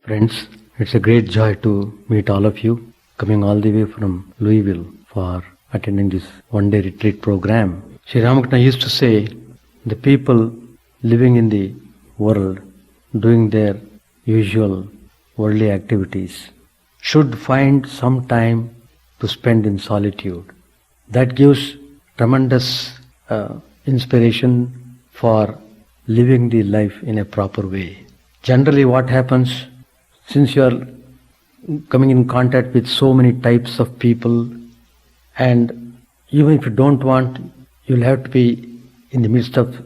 Friends, it's a great joy to meet all of you, coming all the way from Louisville for attending this one-day retreat program. Sri Ramakrishna used to say, the people living in the world, doing their usual worldly activities, should find some time to spend in solitude. That gives tremendous inspiration for living the life in a proper way. Generally what happens, since you are coming in contact with so many types of people, and even if you don't want, you'll have to be in the midst of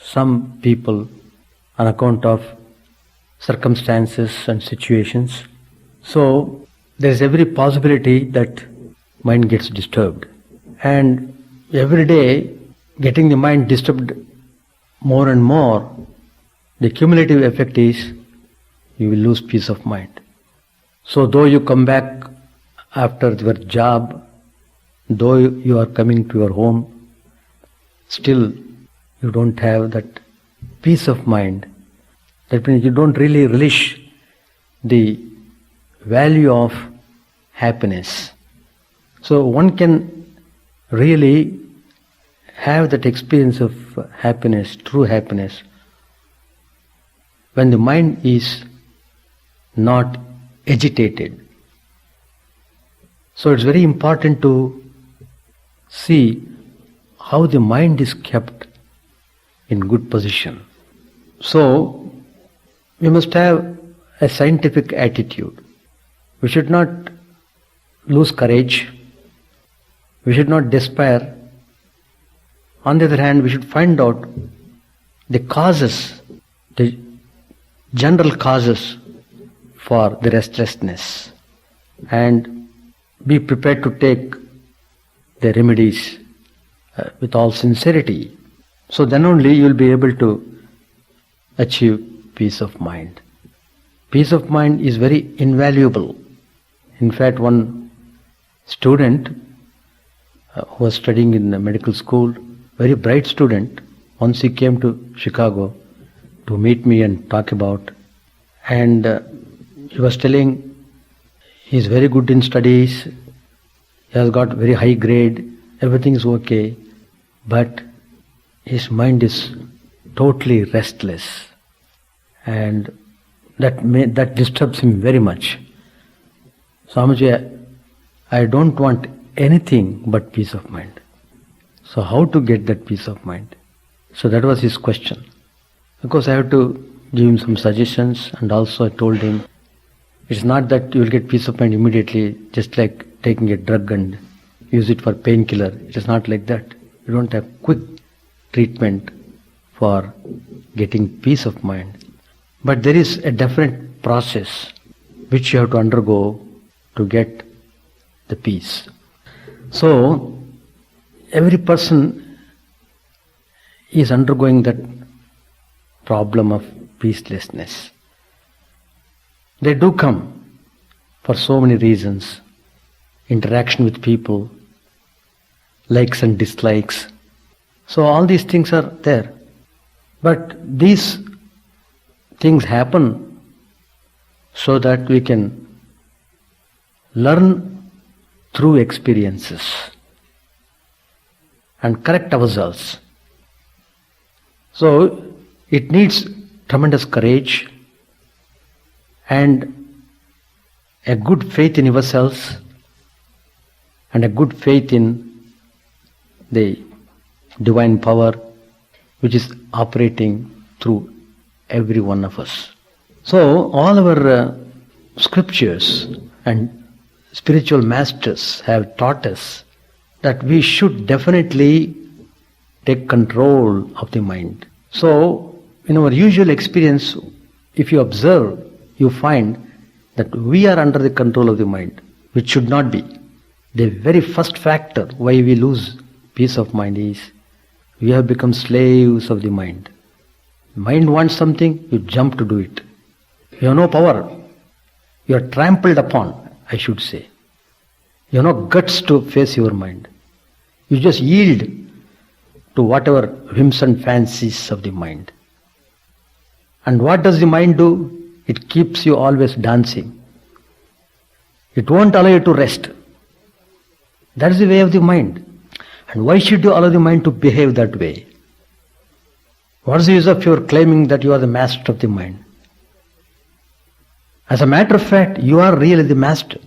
some people on account of circumstances and situations. So there's every possibility that mind gets disturbed. And every day, getting the mind disturbed more and more, the cumulative effect is you will lose peace of mind. So though you come back after your job, though you are coming to your home, still you don't have that peace of mind. That means you don't really relish the value of happiness. So one can really have that experience of happiness, true happiness, when the mind is not agitated. So it's very important to see how the mind is kept in good position. So we must have a scientific attitude. We should not lose courage. We should not despair. On the other hand, we should find out the causes, the general causes for the restlessness, and be prepared to take the remedies with all sincerity. So then only you will be able to achieve peace of mind. Peace of mind is very invaluable. In fact, one student who was studying in the medical school, very bright student, once he came to Chicago to meet me and talk about, and he was telling he is very good in studies, he has got very high grade, everything is okay, but his mind is totally restless, and that disturbs him very much. Swamiji, I don't want anything but peace of mind. So how to get that peace of mind? So that was his question. Of course I have to give him some suggestions, and also I told him it's not that you will get peace of mind immediately, just like taking a drug and use it for painkiller. It is not like that. You don't have quick treatment for getting peace of mind. But there is a definite process which you have to undergo to get the peace. So every person is undergoing that problem of peacelessness. They do come for so many reasons. Interaction with people, likes and dislikes. So all these things are there. But these things happen so that we can learn through experiences and correct ourselves. So it needs tremendous courage and a good faith in yourselves and a good faith in the divine power which is operating through every one of us. So all our scriptures and spiritual masters have taught us that we should definitely take control of the mind. So in our usual experience, if you observe, you find that we are under the control of the mind, which should not be. The very first factor why we lose peace of mind is we have become slaves of the mind. The mind wants something, you jump to do it. You have no power. You are trampled upon, I should say. You have no guts to face your mind. You just yield to whatever whims and fancies of the mind. And what does the mind do? It keeps you always dancing. It won't allow you to rest. That is the way of the mind. And why should you allow the mind to behave that way? What is the use of your claiming that you are the master of the mind? As a matter of fact, you are really the master.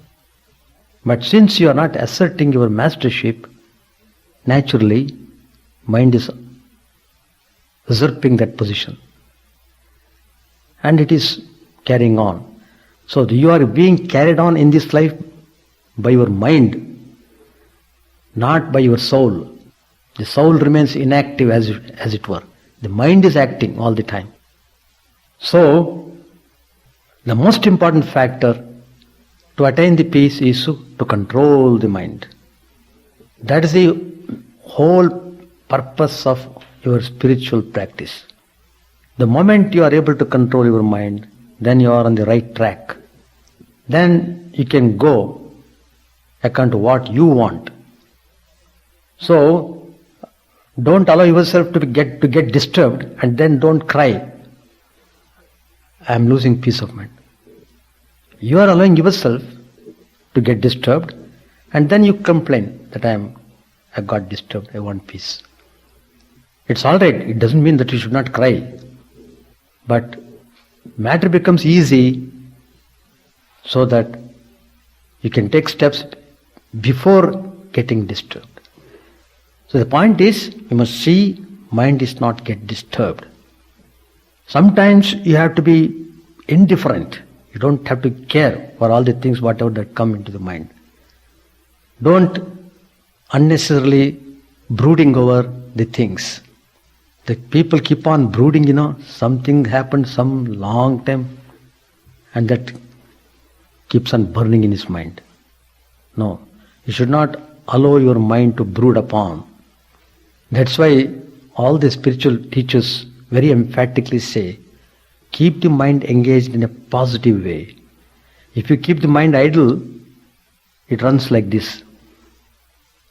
But since you are not asserting your mastership, naturally, mind is usurping that position. And it is carrying on. So you are being carried on in this life by your mind, not by your soul. The soul remains inactive as it were. The mind is acting all the time. So, the most important factor to attain the peace is to control the mind. That is the whole purpose of your spiritual practice. The moment you are able to control your mind, then you are on the right track. Then you can go according to what you want. So, don't allow yourself to get disturbed and then don't cry, I am losing peace of mind. You are allowing yourself to get disturbed and then you complain that I got disturbed, I want peace. It's alright, it doesn't mean that you should not cry. But matter becomes easy so that you can take steps before getting disturbed. So the point is, you must see mind is not get disturbed. Sometimes you have to be indifferent. You don't have to care for all the things, whatever that come into the mind. Don't unnecessarily brooding over the things. The people keep on brooding, something happened some long time and that keeps on burning in his mind. No, you should not allow your mind to brood upon. That's why all the spiritual teachers very emphatically say, keep the mind engaged in a positive way. If you keep the mind idle, it runs like this.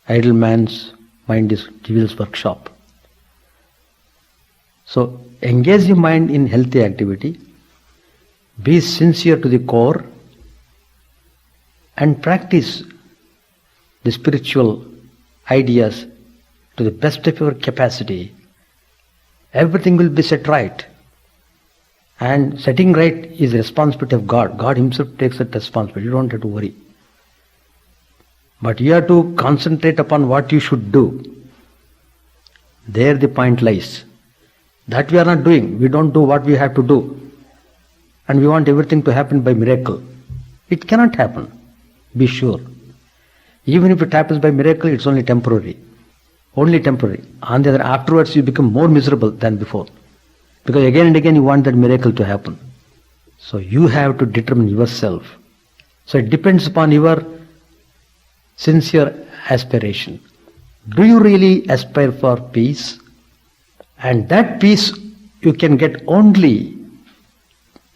Idle man's mind is devil's workshop. So engage the mind in healthy activity, be sincere to the core, and practice the spiritual ideas to the best of your capacity. Everything will be set right. And setting right is the responsibility of God. God himself takes that responsibility. You don't have to worry. But you have to concentrate upon what you should do. There the point lies. That we are not doing. We don't do what we have to do. And we want everything to happen by miracle. It cannot happen. Be sure. Even if it happens by miracle, it's only temporary. Only temporary. On the other, afterwards you become more miserable than before. Because again and again you want that miracle to happen. So you have to determine yourself. So it depends upon your sincere aspiration. Do you really aspire for peace? And that peace you can get only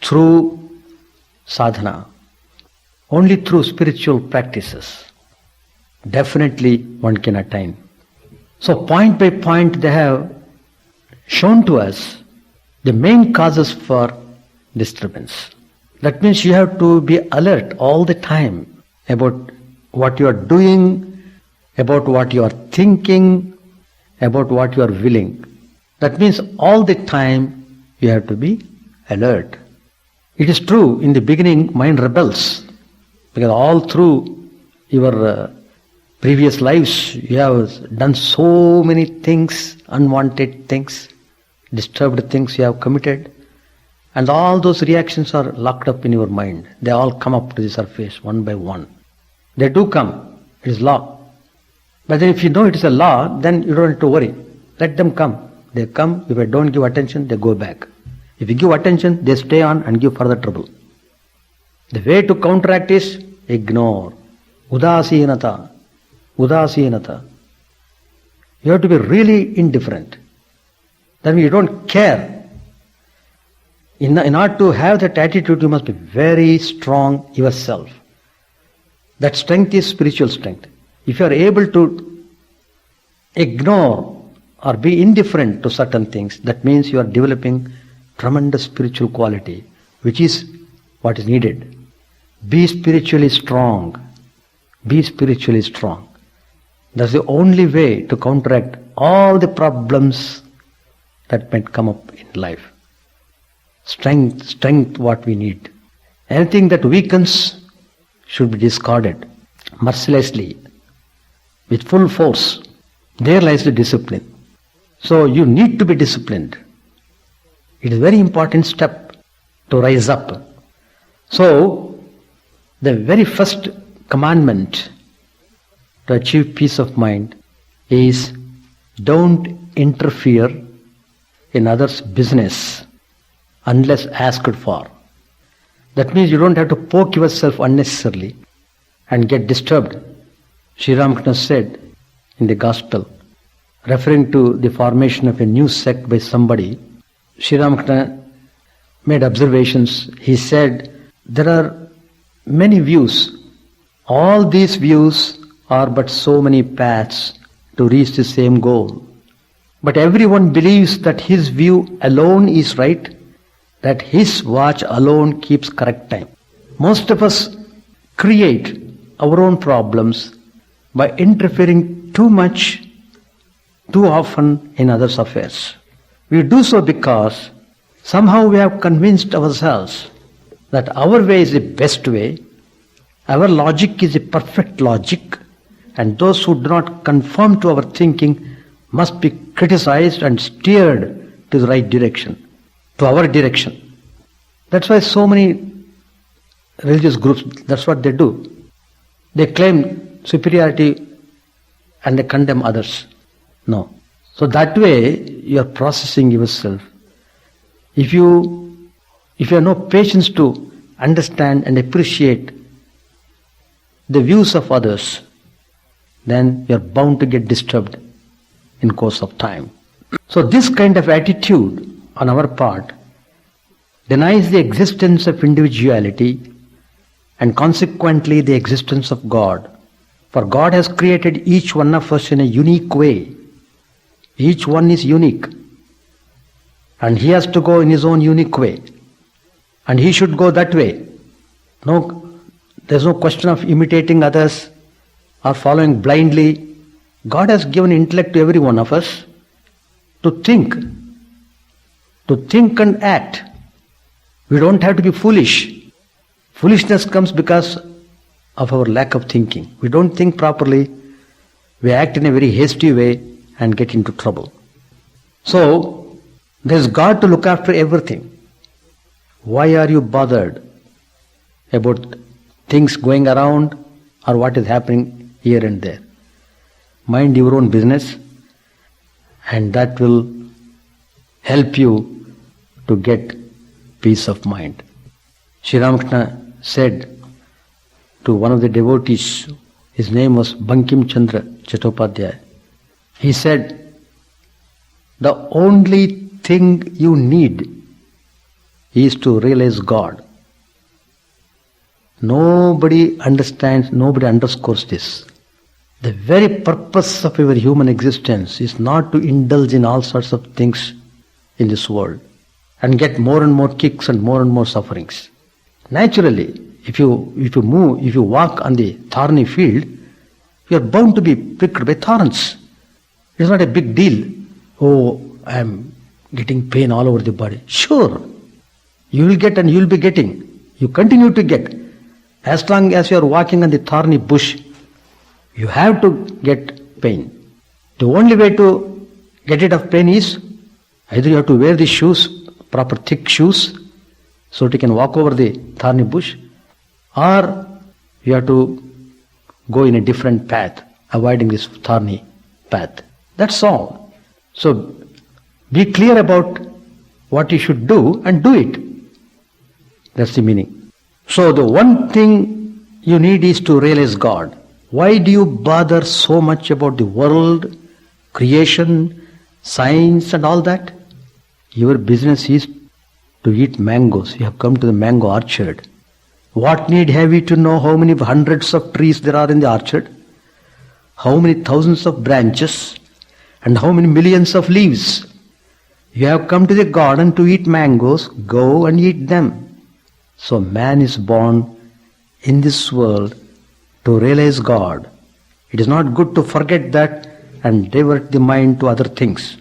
through sadhana, only through spiritual practices. Definitely one can attain. So point by point they have shown to us the main causes for disturbance. That means you have to be alert all the time about what you are doing, about what you are thinking, about what you are willing. That means all the time you have to be alert. It is true, in the beginning mind rebels, because all through your previous lives you have done so many things, unwanted things, disturbed things you have committed, and all those reactions are locked up in your mind. They all come up to the surface one by one. They do come. It is law. But then if you know it is a law, then you don't have to worry. Let them come. They come. If I don't give attention, they go back. If you give attention, they stay on and give further trouble. The way to counteract is ignore. Udasinata. Udasinata. You have to be really indifferent. Then you don't care. In order to have that attitude, you must be very strong yourself. That strength is spiritual strength. If you are able to ignore or be indifferent to certain things, that means you are developing tremendous spiritual quality, which is what is needed. Be spiritually strong. Be spiritually strong. That's the only way to counteract all the problems that might come up in life. Strength what we need. Anything that weakens should be discarded mercilessly, with full force. There lies the discipline. So you need to be disciplined. It is a very important step to rise up. So the very first commandment to achieve peace of mind is don't interfere in others' business unless asked for. That means you don't have to poke yourself unnecessarily and get disturbed. Sri Ramakrishna said in the Gospel, referring to the formation of a new sect by somebody, Sri Ramakrishna made observations. He said, there are many views. All these views are but so many paths to reach the same goal. But everyone believes that his view alone is right, that his watch alone keeps correct time. Most of us create our own problems by interfering too much, too often in others' affairs. We do so because somehow we have convinced ourselves that our way is the best way, our logic is the perfect logic, and those who do not conform to our thinking must be criticized and steered to the right direction, to our direction. That's why so many religious groups, that's what they do. They claim superiority and they condemn others. No. So that way you are processing yourself. If you have no patience to understand and appreciate the views of others, then you are bound to get disturbed in course of time. So this kind of attitude on our part denies the existence of individuality and consequently the existence of God. For God has created each one of us in a unique way. Each one is unique. And he has to go in his own unique way. And he should go that way. No, there's no question of imitating others or following blindly. God has given intellect to every one of us to think and act. We don't have to be foolish. Foolishness comes because of our lack of thinking. We don't think properly. We act in a very hasty way and get into trouble. So, there's God to look after everything. Why are you bothered about things going around or what is happening here and there? Mind your own business, and that will help you to get peace of mind. Sri Ramakrishna said to one of the devotees, his name was Bankim Chandra Chattopadhyaya, he said, the only thing you need is to realize God. Nobody understands, nobody underscores this. The very purpose of our human existence is not to indulge in all sorts of things in this world and get more and more kicks and more sufferings. Naturally, if you walk on the thorny field, you are bound to be pricked by thorns. It's not a big deal. Oh, I am getting pain all over the body. Sure, you will get and you will be getting. You continue to get. As long as you are walking on the thorny bush, you have to get pain. The only way to get rid of pain is either you have to wear the shoes, proper thick shoes, so that you can walk over the thorny bush, or you have to go in a different path, avoiding this thorny path. That's all. So be clear about what you should do and do it. That's the meaning. So the one thing you need is to realize God. Why do you bother so much about the world, creation, science and all that? Your business is to eat mangoes. You have come to the mango orchard. What need have you to know how many hundreds of trees there are in the orchard? How many thousands of branches? And how many millions of leaves? You have come to the garden to eat mangoes. Go and eat them. So man is born in this world to realize God. It is not good to forget that and divert the mind to other things.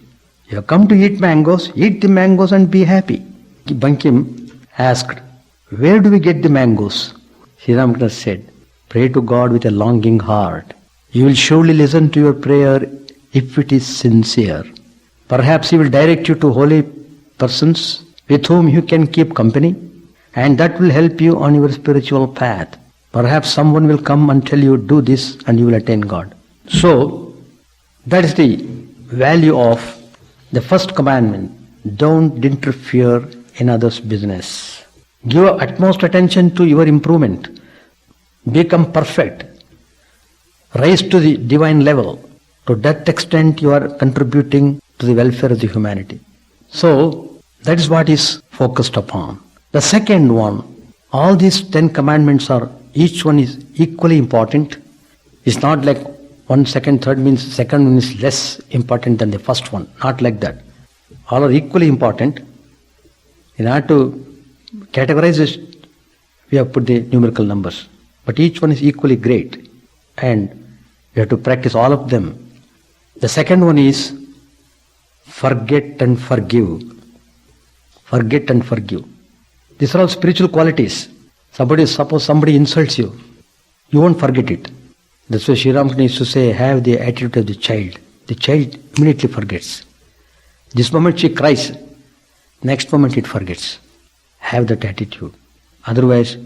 You have come to eat the mangoes and be happy. Bankim asked, where do we get the mangoes? Sri Ramakrishna said, pray to God with a longing heart. You will surely listen to your prayer if it is sincere. Perhaps He will direct you to holy persons with whom you can keep company, and that will help you on your spiritual path. Perhaps someone will come and tell you, do this and you will attain God. So, that is the value of the first commandment. Don't interfere in others' business. Give utmost attention to your improvement. Become perfect. Rise to the divine level. To that extent you are contributing to the welfare of the humanity. So, that is what is focused upon. The second one, all these 10 commandments are, each one is equally important. It's not like 1 second, third means second one is less important than the first one. Not like that. All are equally important. In order to categorize it, we have put the numerical numbers. But each one is equally great. And we have to practice all of them. The second one is forget and forgive. Forget and forgive. These are all spiritual qualities. Suppose somebody insults you, you won't forget it. That's why Sri Ramakrishna used to say, have the attitude of the child. The child immediately forgets. This moment she cries, next moment it forgets. Have that attitude. Otherwise,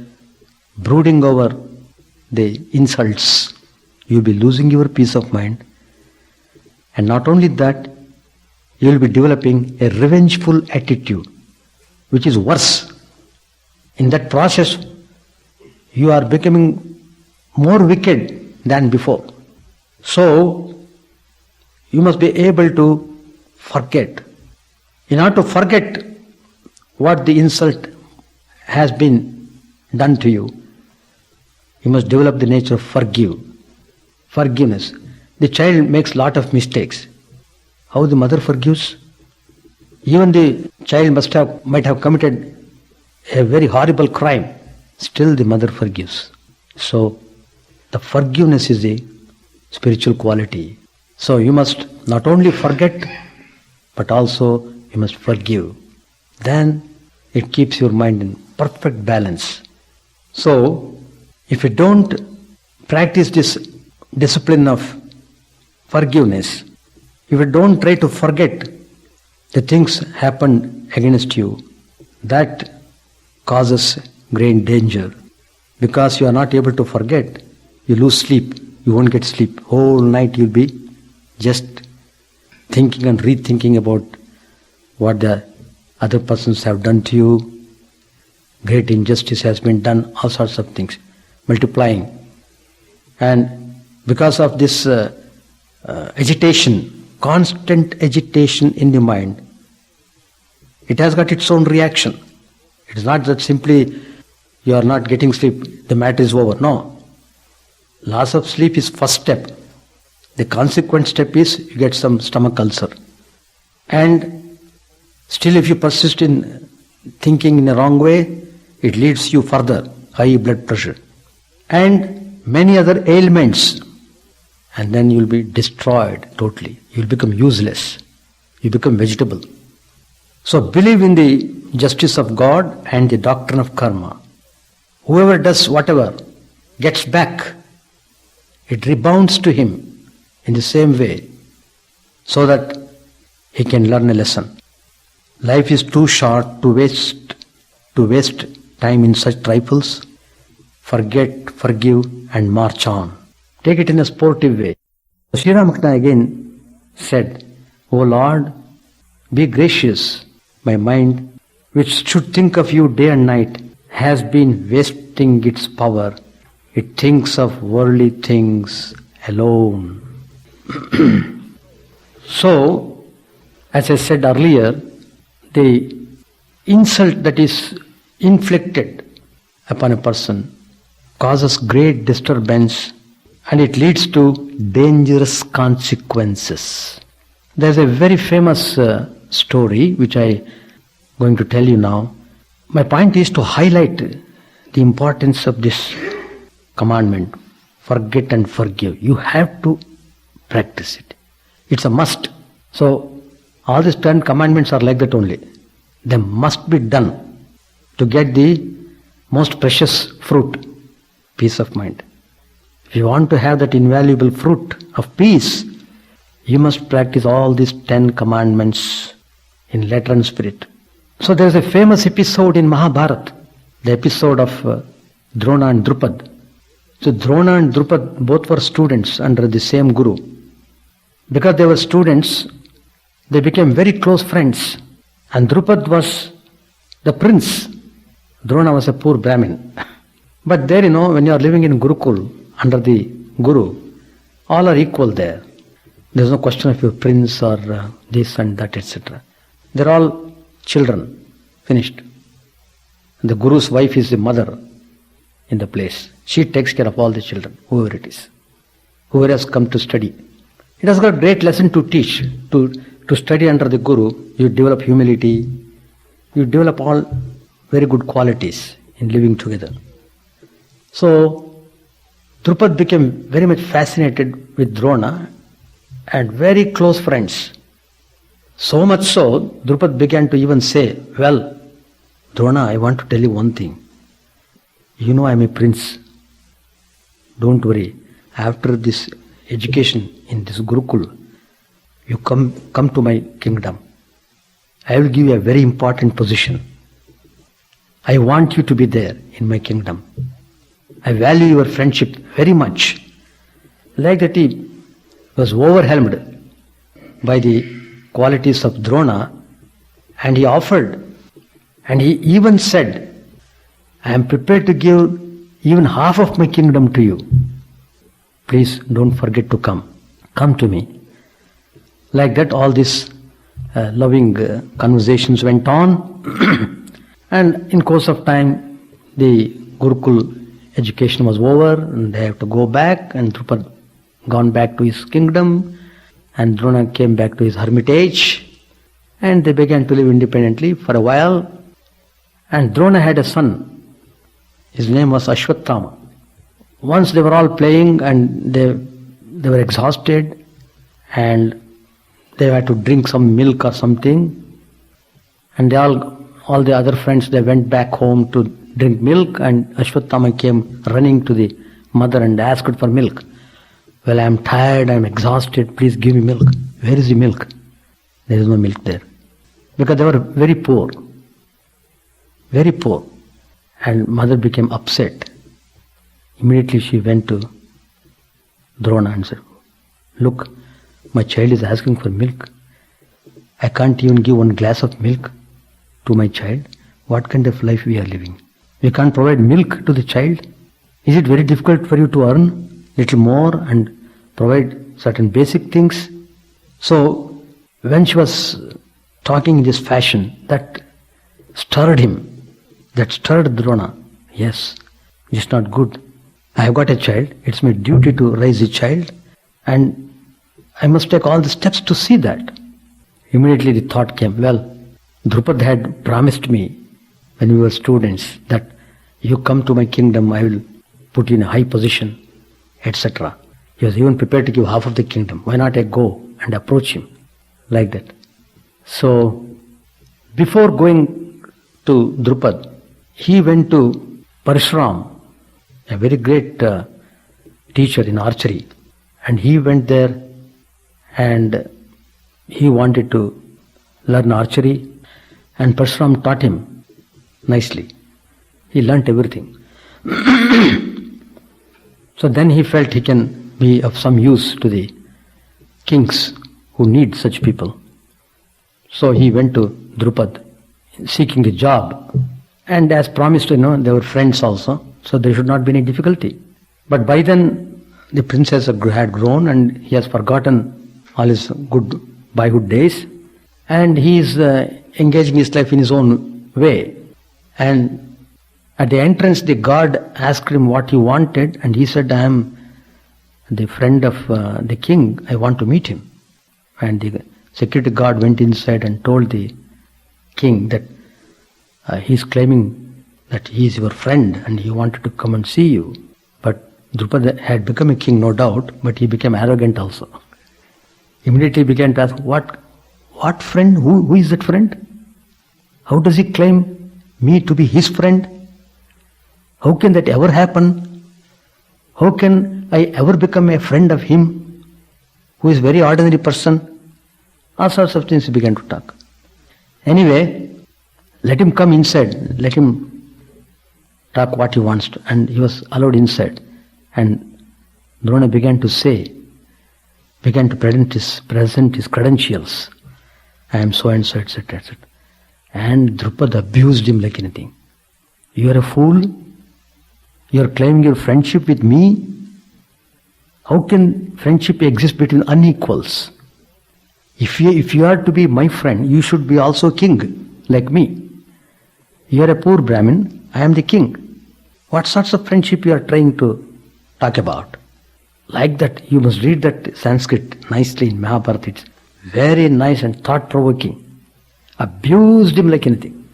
brooding over the insults, you'll be losing your peace of mind. And not only that, you will be developing a revengeful attitude, which is worse. In that process, you are becoming more wicked than before. So, you must be able to forget. In order to forget what the insult has been done to you, you must develop the nature of forgiveness. The child makes lot of mistakes. How the mother forgives? Even the child might have committed a very horrible crime. Still the mother forgives. So, the forgiveness is the spiritual quality. So, you must not only forget, but also you must forgive. Then, it keeps your mind in perfect balance. So, if you don't practice this discipline of forgiveness, if you don't try to forget the things happened against you, that causes great danger. Because you are not able to forget, you lose sleep, you won't get sleep. Whole night you'll be just thinking and rethinking about what the other persons have done to you. Great injustice has been done, all sorts of things, multiplying. And because of this agitation, constant agitation in the mind, it has got its own reaction. It is not that simply you are not getting sleep, the matter is over. No. Loss of sleep is first step. The consequent step is you get some stomach ulcer. And still if you persist in thinking in a wrong way, it leads you further, high blood pressure. And many other ailments. And then you will be destroyed totally. You will become useless. You become vegetable. So believe in the justice of God and the doctrine of karma. Whoever does whatever gets back. It rebounds to him in the same way so that he can learn a lesson. Life is too short to waste time in such trifles. Forget, forgive and march on. Take it in a sportive way. Sri Ramakrishna again said, O Lord, be gracious. My mind, which should think of you day and night, has been wasting its power. It thinks of worldly things alone. So, as I said earlier, the insult that is inflicted upon a person causes great disturbance and it leads to dangerous consequences. There's a very famous story which I'm going to tell you now. my point is to highlight the importance of this commandment, forget and forgive. You have to practice it. It's a must. So, all these 10 commandments are like that only. They must be done to get the most precious fruit, peace of mind. If you want to have that invaluable fruit of peace, you must practice all these 10 commandments in letter and spirit. So there is a famous episode in Mahabharata, the episode of Drona and Drupad. So Drona and Drupad both were students under the same guru. Because they were students, they became very close friends. And Drupad was the prince. Drona was a poor Brahmin. But there, when you are living in Gurukul, under the guru, all are equal there. There is no question of your prince or this and that, etc. They are all children. Finished. The guru's wife is the mother in the place. She takes care of all the children, whoever it is. Whoever has come to study. It has got a great lesson to teach. To study under the guru, you develop humility. You develop all very good qualities in living together. So, Drupad became very much fascinated with Drona and very close friends. So much so, Drupad began to even say, well, Drona, I want to tell you one thing. You know I am a prince. Don't worry. After this education in this Gurukul, you come to my kingdom. I will give you a very important position. I want you to be there in my kingdom. I value your friendship very much. Like that he was overwhelmed by the qualities of Drona, and he offered, and he even said, I am prepared to give even half of my kingdom to you. Please don't forget to come. Come to me. Like that all these loving conversations went on. And in course of time, the Gurukul education was over and they have to go back, and Drupad gone back to his kingdom, and Drona came back to his hermitage, and they began to live independently for a while. And Drona had a son. His name was Ashwatthama. Once they were all playing and they were exhausted and they had to drink some milk or something, and all the other friends, they went back home to drink milk, and Ashwatthama came running to the mother and asked for milk. Well, I am tired, I am exhausted, please give me milk. Where is the milk? There is no milk there. Because they were very poor. Very poor. And mother became upset. Immediately she went to Drona and said, look, my child is asking for milk. I can't even give one glass of milk to my child. What kind of life we are living? We can't provide milk to the child. Is it very difficult for you to earn little more and provide certain basic things? So when she was talking in this fashion, that stirred him. That stirred Drona. Yes, it's not good. I have got a child. It's my duty to raise a child, and I must take all the steps to see that. Immediately the thought came, well, Drupad had promised me when we were students that you come to my kingdom, I will put you in a high position, etc. He was even prepared to give half of the kingdom. Why not I go and approach him like that? So, before going to Drupad, he went to Parshuram, a very great teacher in archery, and he went there and he wanted to learn archery, and Parshuram taught him nicely. He learnt everything. So then he felt he can be of some use to the kings who need such people. So he went to Drupad seeking a job, and as promised, they were friends also, so there should not be any difficulty. But by then the princess had grown and he has forgotten all his good boyhood days, and he is engaging his life in his own way. And at the entrance the guard asked him what he wanted, and he said, I am the friend of the king, I want to meet him. And the security guard went inside and told the king that He's claiming that he is your friend and he wanted to come and see you. But Drupada had become a king, no doubt, but he became arrogant also. Immediately began to ask, what friend? Who is that friend? How does he claim me to be his friend? How can that ever happen? How can I ever become a friend of him, who is a very ordinary person? All sorts of things he began to talk. Anyway, let him come inside, let him talk what he wants to. And he was allowed inside. And Drona began to present his credentials. I am so and so, etc., etc. And Drupada abused him like anything. You are a fool. You are claiming your friendship with me. How can friendship exist between unequals? If you are to be my friend, you should be also king, like me. You are a poor Brahmin, I am the king. What sorts of friendship you are trying to talk about? Like that, you must read that Sanskrit nicely in Mahabharata. It's very nice and thought-provoking. Abused him like anything.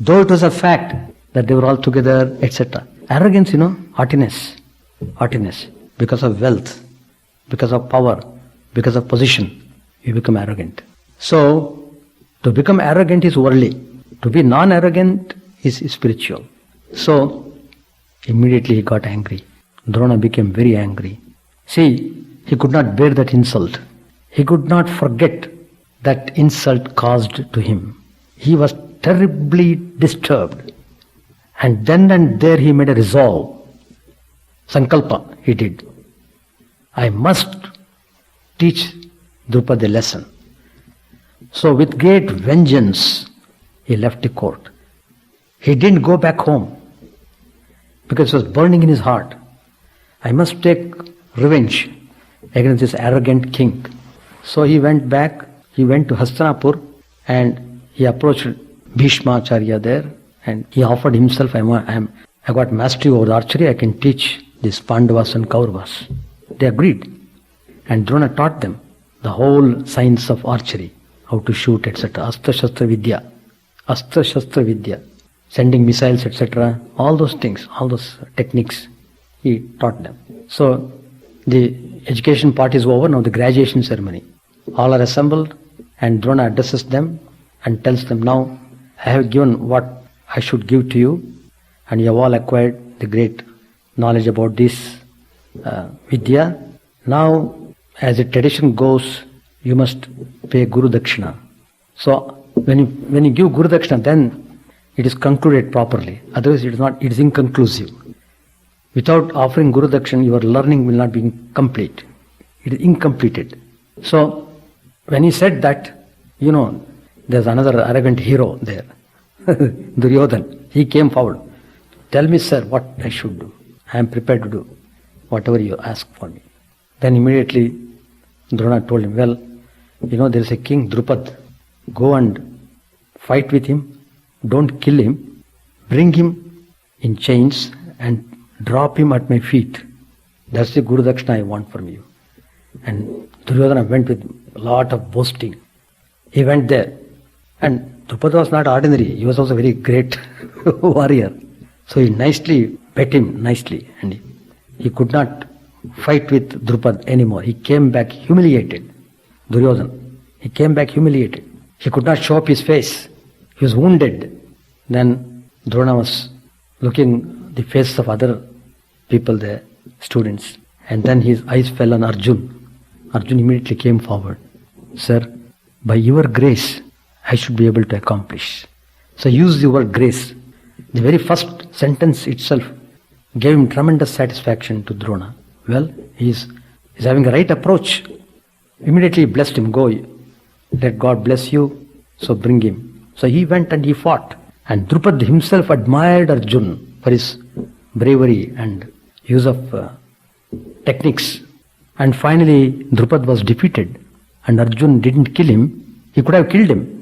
Though it was a fact that they were all together, etc. Arrogance, haughtiness. Because of wealth, because of power, because of position, you become arrogant. So, to become arrogant is worldly. To be non-arrogant is spiritual. So, immediately he got angry. Drona became very angry. See, he could not bear that insult. He could not forget that insult caused to him. He was terribly disturbed. And then and there he made a resolve. Sankalpa he did. I must teach Drupada a lesson. So with great vengeance, he left the court. He didn't go back home because it was burning in his heart. I must take revenge against this arrogant king. So he went back, he went to Hastinapur and he approached Bhishma Acharya there and he offered himself, I got mastery over archery, I can teach these Pandavas and Kauravas. They agreed. And Drona taught them the whole science of archery, how to shoot, etc. Astra-Shastra Vidya, sending missiles, etc. All those things, all those techniques, he taught them. So, the education part is over, now the graduation ceremony. All are assembled and Drona addresses them and tells them, now I have given what I should give to you and you have all acquired the great knowledge about this Vidya. Now, as the tradition goes, you must pay Guru Dakshina. So, when you give Guru Dakshina, then it is concluded properly. Otherwise, it is inconclusive. Without offering Guru Dakshina, your learning will not be complete. It is incompleted. So, when he said that, there's another arrogant hero there, Duryodhan. He came forward. Tell me, sir, what I should do. I am prepared to do whatever you ask for me. Then immediately Drona told him, well, there is a king, Drupad. Go and fight with him. Don't kill him. Bring him in chains and drop him at my feet. That's the Guru Dakshina I want from you. And Duryodhana went with a lot of boasting. He went there. And Drupad was not ordinary. He was also a very great warrior. So he nicely bet him nicely. And he could not fight with Drupad anymore. He came back humiliated. Duryodhana. He came back humiliated. He could not show up his face. He was wounded. Then Drona was looking the faces of other people there, students. And then his eyes fell on Arjun. Arjun immediately came forward. Sir, by your grace, I should be able to accomplish. So use the word grace. The very first sentence itself gave him tremendous satisfaction to Drona. Well, he's having a right approach. Immediately blessed him. Go, let God bless you. So bring him. So he went and he fought. And Drupad himself admired Arjun for his bravery and use of techniques. And finally, Drupad was defeated. And Arjun didn't kill him. He could have killed him.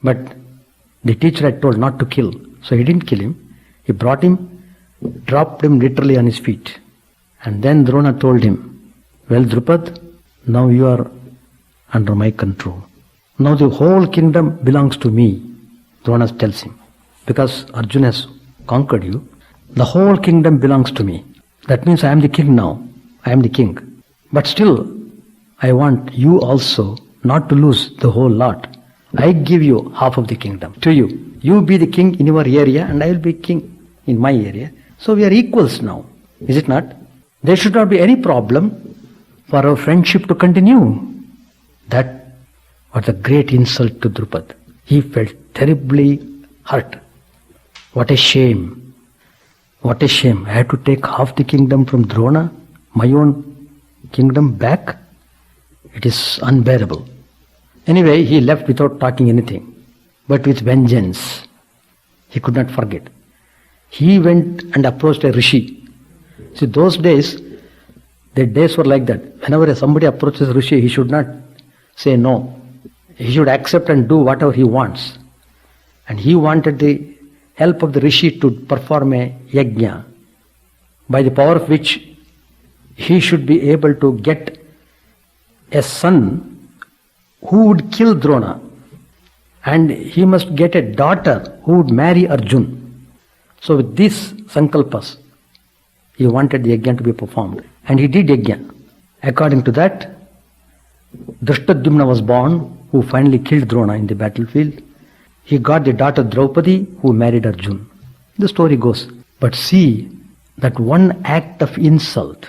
But the teacher had told not to kill. So he didn't kill him. He brought him, dropped him literally on his feet. And then Drona told him, well, Drupad, now you are under my control. Now the whole kingdom belongs to me. Drona tells him. because Arjuna has conquered you. The whole kingdom belongs to me. That means I am the king now. I am the king. But still, I want you also not to lose the whole lot. I give you half of the kingdom to you. You be the king in your area and I will be king in my area. So we are equals now. Is it not? There should not be any problem for our friendship to continue. That was a great insult to Drupad. He felt terribly hurt. What a shame. What a shame. I had to take half the kingdom from Drona, my own kingdom back. It is unbearable. Anyway, he left without talking anything, but with vengeance. He could not forget. He went and approached a rishi. See, those days, the days were like that. Whenever somebody approaches a rishi, he should not say no. He should accept and do whatever he wants. And he wanted the help of the rishi to perform a yajna, by the power of which he should be able to get a son who would kill Drona, and he must get a daughter who would marry Arjun. So with these sankalpas, he wanted the yajna to be performed. And he did yajna. According to that, Drishtadyumna was born, who finally killed Drona in the battlefield. He got the daughter Draupadi, who married Arjun. The story goes. But see, that one act of insult,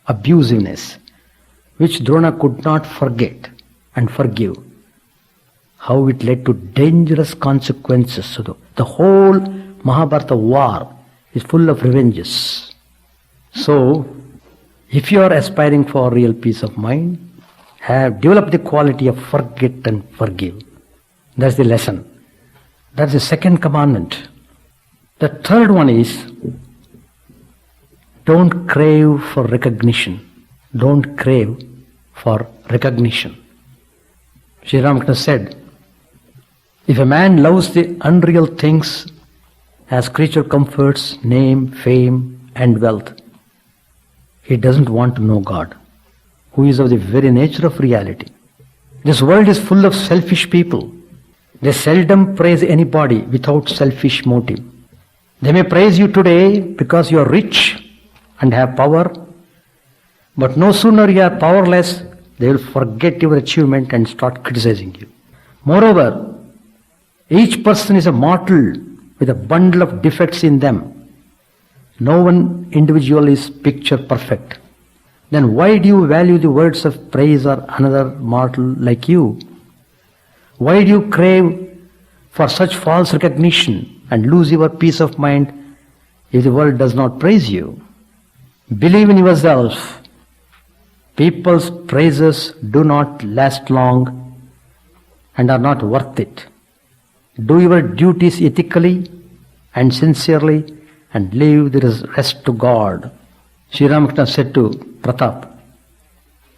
abusiveness, which Drona could not forget and forgive, how it led to dangerous consequences. So the whole Mahabharata war is full of revenges. So, if you are aspiring for real peace of mind, develop the quality of forget and forgive. That's the lesson. That's the second commandment. The third one is, don't crave for recognition. Don't crave for recognition. Sri Ramakrishna said, if a man loves the unreal things as creature comforts, name, fame, and wealth, he doesn't want to know God, who is of the very nature of reality. This world is full of selfish people. They seldom praise anybody without selfish motive. They may praise you today because you are rich and have power, but no sooner you are powerless, they will forget your achievement and start criticizing you. Moreover, each person is a mortal with a bundle of defects in them. No one individual is picture perfect. Then why do you value the words of praise or another mortal like you? Why do you crave for such false recognition and lose your peace of mind if the world does not praise you? Believe in yourself. People's praises do not last long and are not worth it. Do your duties ethically and sincerely and leave the rest to God. Sri Ramakrishna said to Pratap,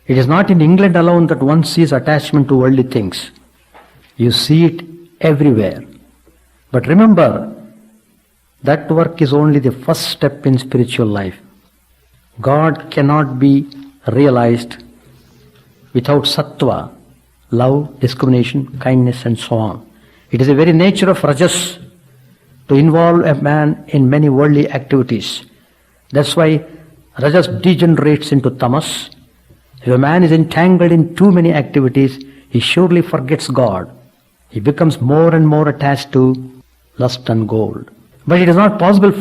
it is not in England alone that one sees attachment to worldly things. You see it everywhere. But remember, that work is only the first step in spiritual life. God cannot be realized without sattva, love, discrimination, kindness, and so on. It is the very nature of rajas to involve a man in many worldly activities. That's why rajas degenerates into tamas. If a man is entangled in too many activities, he surely forgets God. He becomes more and more attached to lust and gold. But it is not possible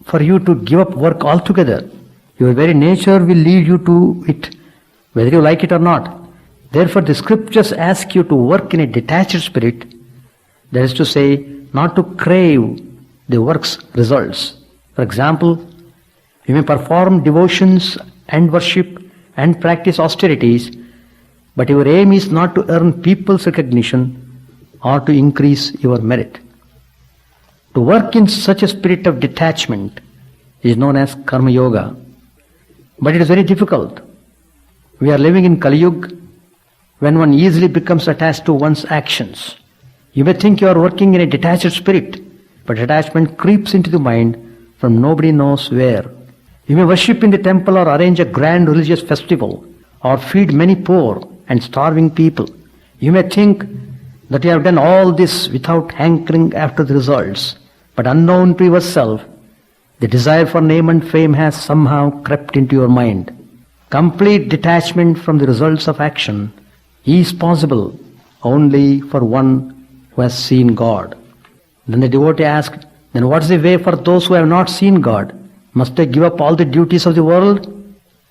for you to give up work altogether. Your very nature will lead you to it, whether you like it or not. Therefore, the scriptures ask you to work in a detached spirit, that is to say, not to crave the work's results. For example, you may perform devotions and worship and practice austerities, but your aim is not to earn people's recognition or to increase your merit. To work in such a spirit of detachment is known as karma yoga. But it is very difficult. We are living in Kali Yuga, when one easily becomes attached to one's actions. You may think you are working in a detached spirit, but attachment creeps into the mind from nobody knows where. You may worship in the temple or arrange a grand religious festival or feed many poor and starving people. You may think that you have done all this without hankering after the results, but unknown to yourself, the desire for name and fame has somehow crept into your mind. Complete detachment from the results of action is possible only for one who has seen God. Then the devotee asked, then what is the way for those who have not seen God? Must they give up all the duties of the world?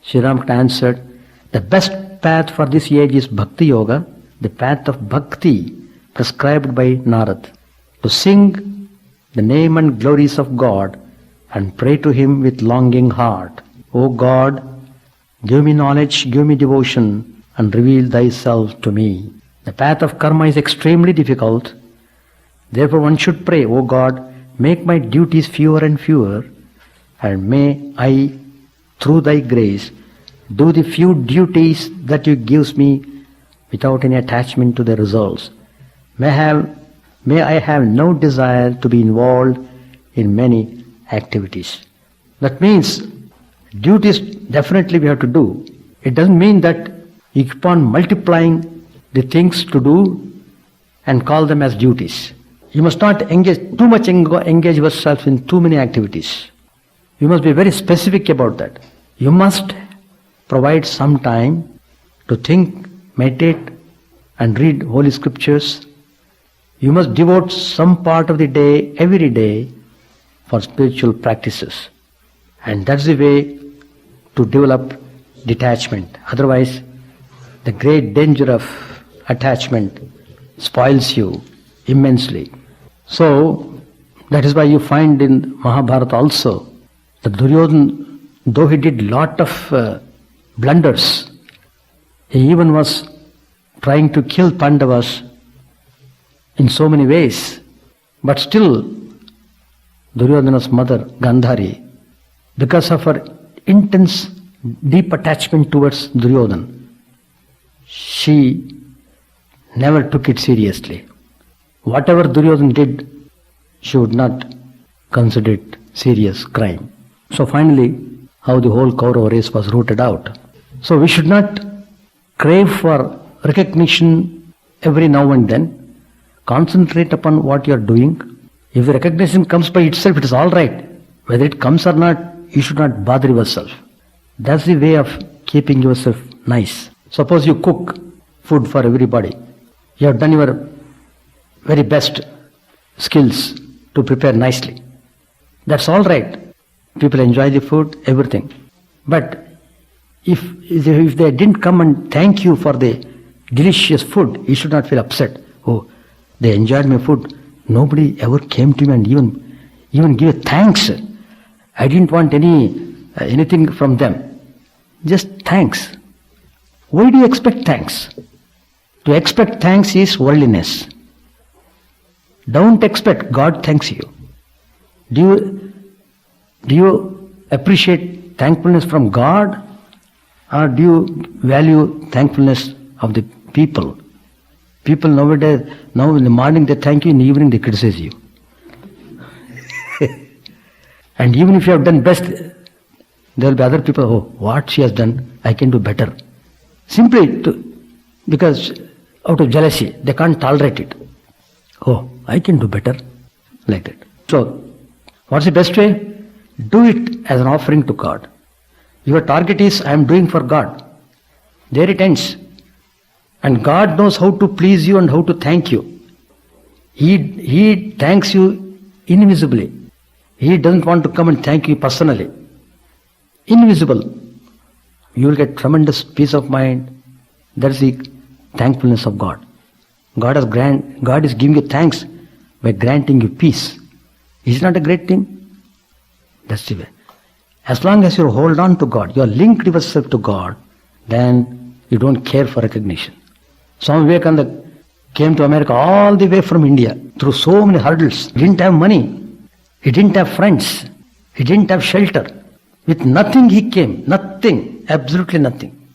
Sri Ramakrishna answered, the best path for this age is Bhakti Yoga, the path of Bhakti prescribed by Narad. To sing the name and glories of God and pray to Him with longing heart. O God, give me knowledge, give me devotion, and reveal Thyself to me. The path of karma is extremely difficult. Therefore one should pray, O God, make my duties fewer and fewer, and may I, through Thy grace, do the few duties that You gives me without any attachment to the results. May I have no desire to be involved in many activities. That means duties definitely we have to do. It doesn't mean that you keep on multiplying the things to do and call them as duties. You must not engage yourself in too many activities. You must be very specific about that. You must provide some time to think, meditate, and read holy scriptures. You must devote some part of the day, every day, for spiritual practices. And that's the way to develop detachment. Otherwise, the great danger of attachment spoils you immensely. So, that is why you find in Mahabharata also that Duryodhana, though he did lot of blunders, he even was trying to kill Pandavas in so many ways, but still Duryodhana's mother Gandhari, because of her intense deep attachment towards Duryodhana, she never took it seriously. Whatever Duryodhana did, she would not consider it serious crime. So finally, how the whole Kaurava race was rooted out. So we should not crave for recognition every now and then. Concentrate upon what you are doing. If the recognition comes by itself, it is all right. Whether it comes or not, you should not bother yourself. That's the way of keeping yourself nice. Suppose you cook food for everybody. You have done your very best skills to prepare nicely. That's all right. People enjoy the food, everything. But if they didn't come and thank you for the delicious food, you should not feel upset. Oh, they enjoyed my food. Nobody ever came to me and even give thanks. I didn't want anything from them. Just thanks. Why do you expect thanks? To expect thanks is worldliness. Don't expect God thanks you. Do you appreciate thankfulness from God, or do you value thankfulness of the people? People nowadays, now in the morning they thank you, in the evening they criticize you. And even if you have done best, there will be other people, oh, what she has done, I can do better. Simply because out of jealousy, they can't tolerate it. Oh, I can do better. Like that. So, what's the best way? Do it as an offering to God. Your target is, I am doing for God. There it ends. And God knows how to please you and how to thank you. He thanks you invisibly. He doesn't want to come and thank you personally. Invisible. You will get tremendous peace of mind. That's the thankfulness of God. God is giving you thanks by granting you peace. Is it not a great thing? That's the way. As long as you hold on to God, you are linked yourself to God, then you don't care for recognition. Swami Vivekananda came to America all the way from India through so many hurdles. He didn't have money. He didn't have friends. He didn't have shelter. With nothing he came. Nothing. Absolutely nothing.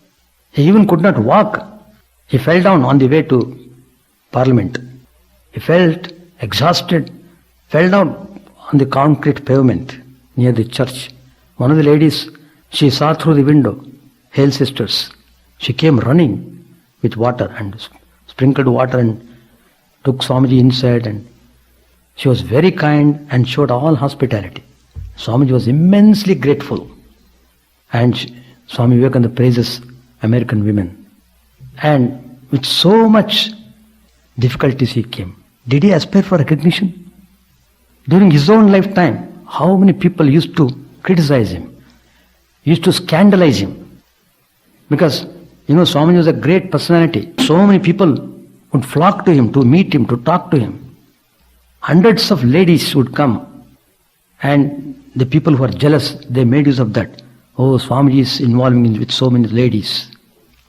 He even could not walk. He fell down on the way to Parliament. He felt exhausted. Fell down on the concrete pavement near the church. One of the ladies, she saw through the window, Hail Sisters. She came running with water and sprinkled water and took Swamiji inside, and she was very kind and showed all hospitality. Swamiji was immensely grateful. And Swami Vivekananda praises American women. And with so much difficulties he came. Did he aspire for recognition? During his own lifetime, how many people used to criticize him, used to scandalize him? Because, Swamiji was a great personality. So many people would flock to him, to meet him, to talk to him. Hundreds of ladies would come, and the people who are jealous, they made use of that. Oh, Swamiji is involving with so many ladies.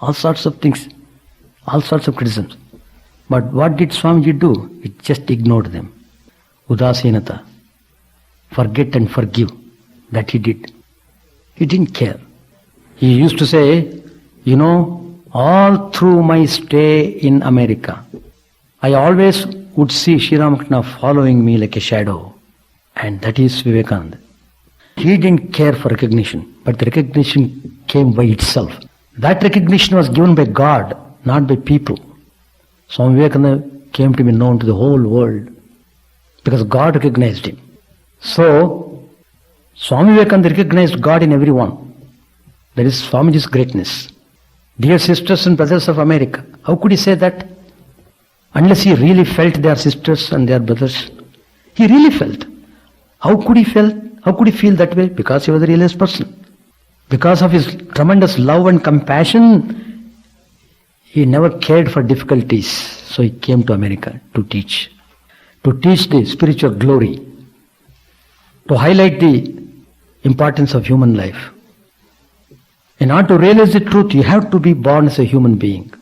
All sorts of things, all sorts of criticisms. But what did Swamiji do? He just ignored them. Udasinata, forget and forgive, that he did. He didn't care. He used to say, all through my stay in America, I always would see Sri Ramakrishna following me like a shadow. And that is Vivekananda. He didn't care for recognition, but the recognition came by itself. That recognition was given by God, not by people. Swami Vivekananda came to be known to the whole world because God recognized him. So, Swami Vivekananda recognized God in everyone. That is Swamiji's greatness. Dear sisters and brothers of America, how could he say that? Unless he really felt they are sisters and they are brothers. He really felt. How could he feel that way? Because he was a realized person. Because of his tremendous love and compassion, he never cared for difficulties. So he came to America to teach the spiritual glory, to highlight the importance of human life. In order to realize the truth, you have to be born as a human being.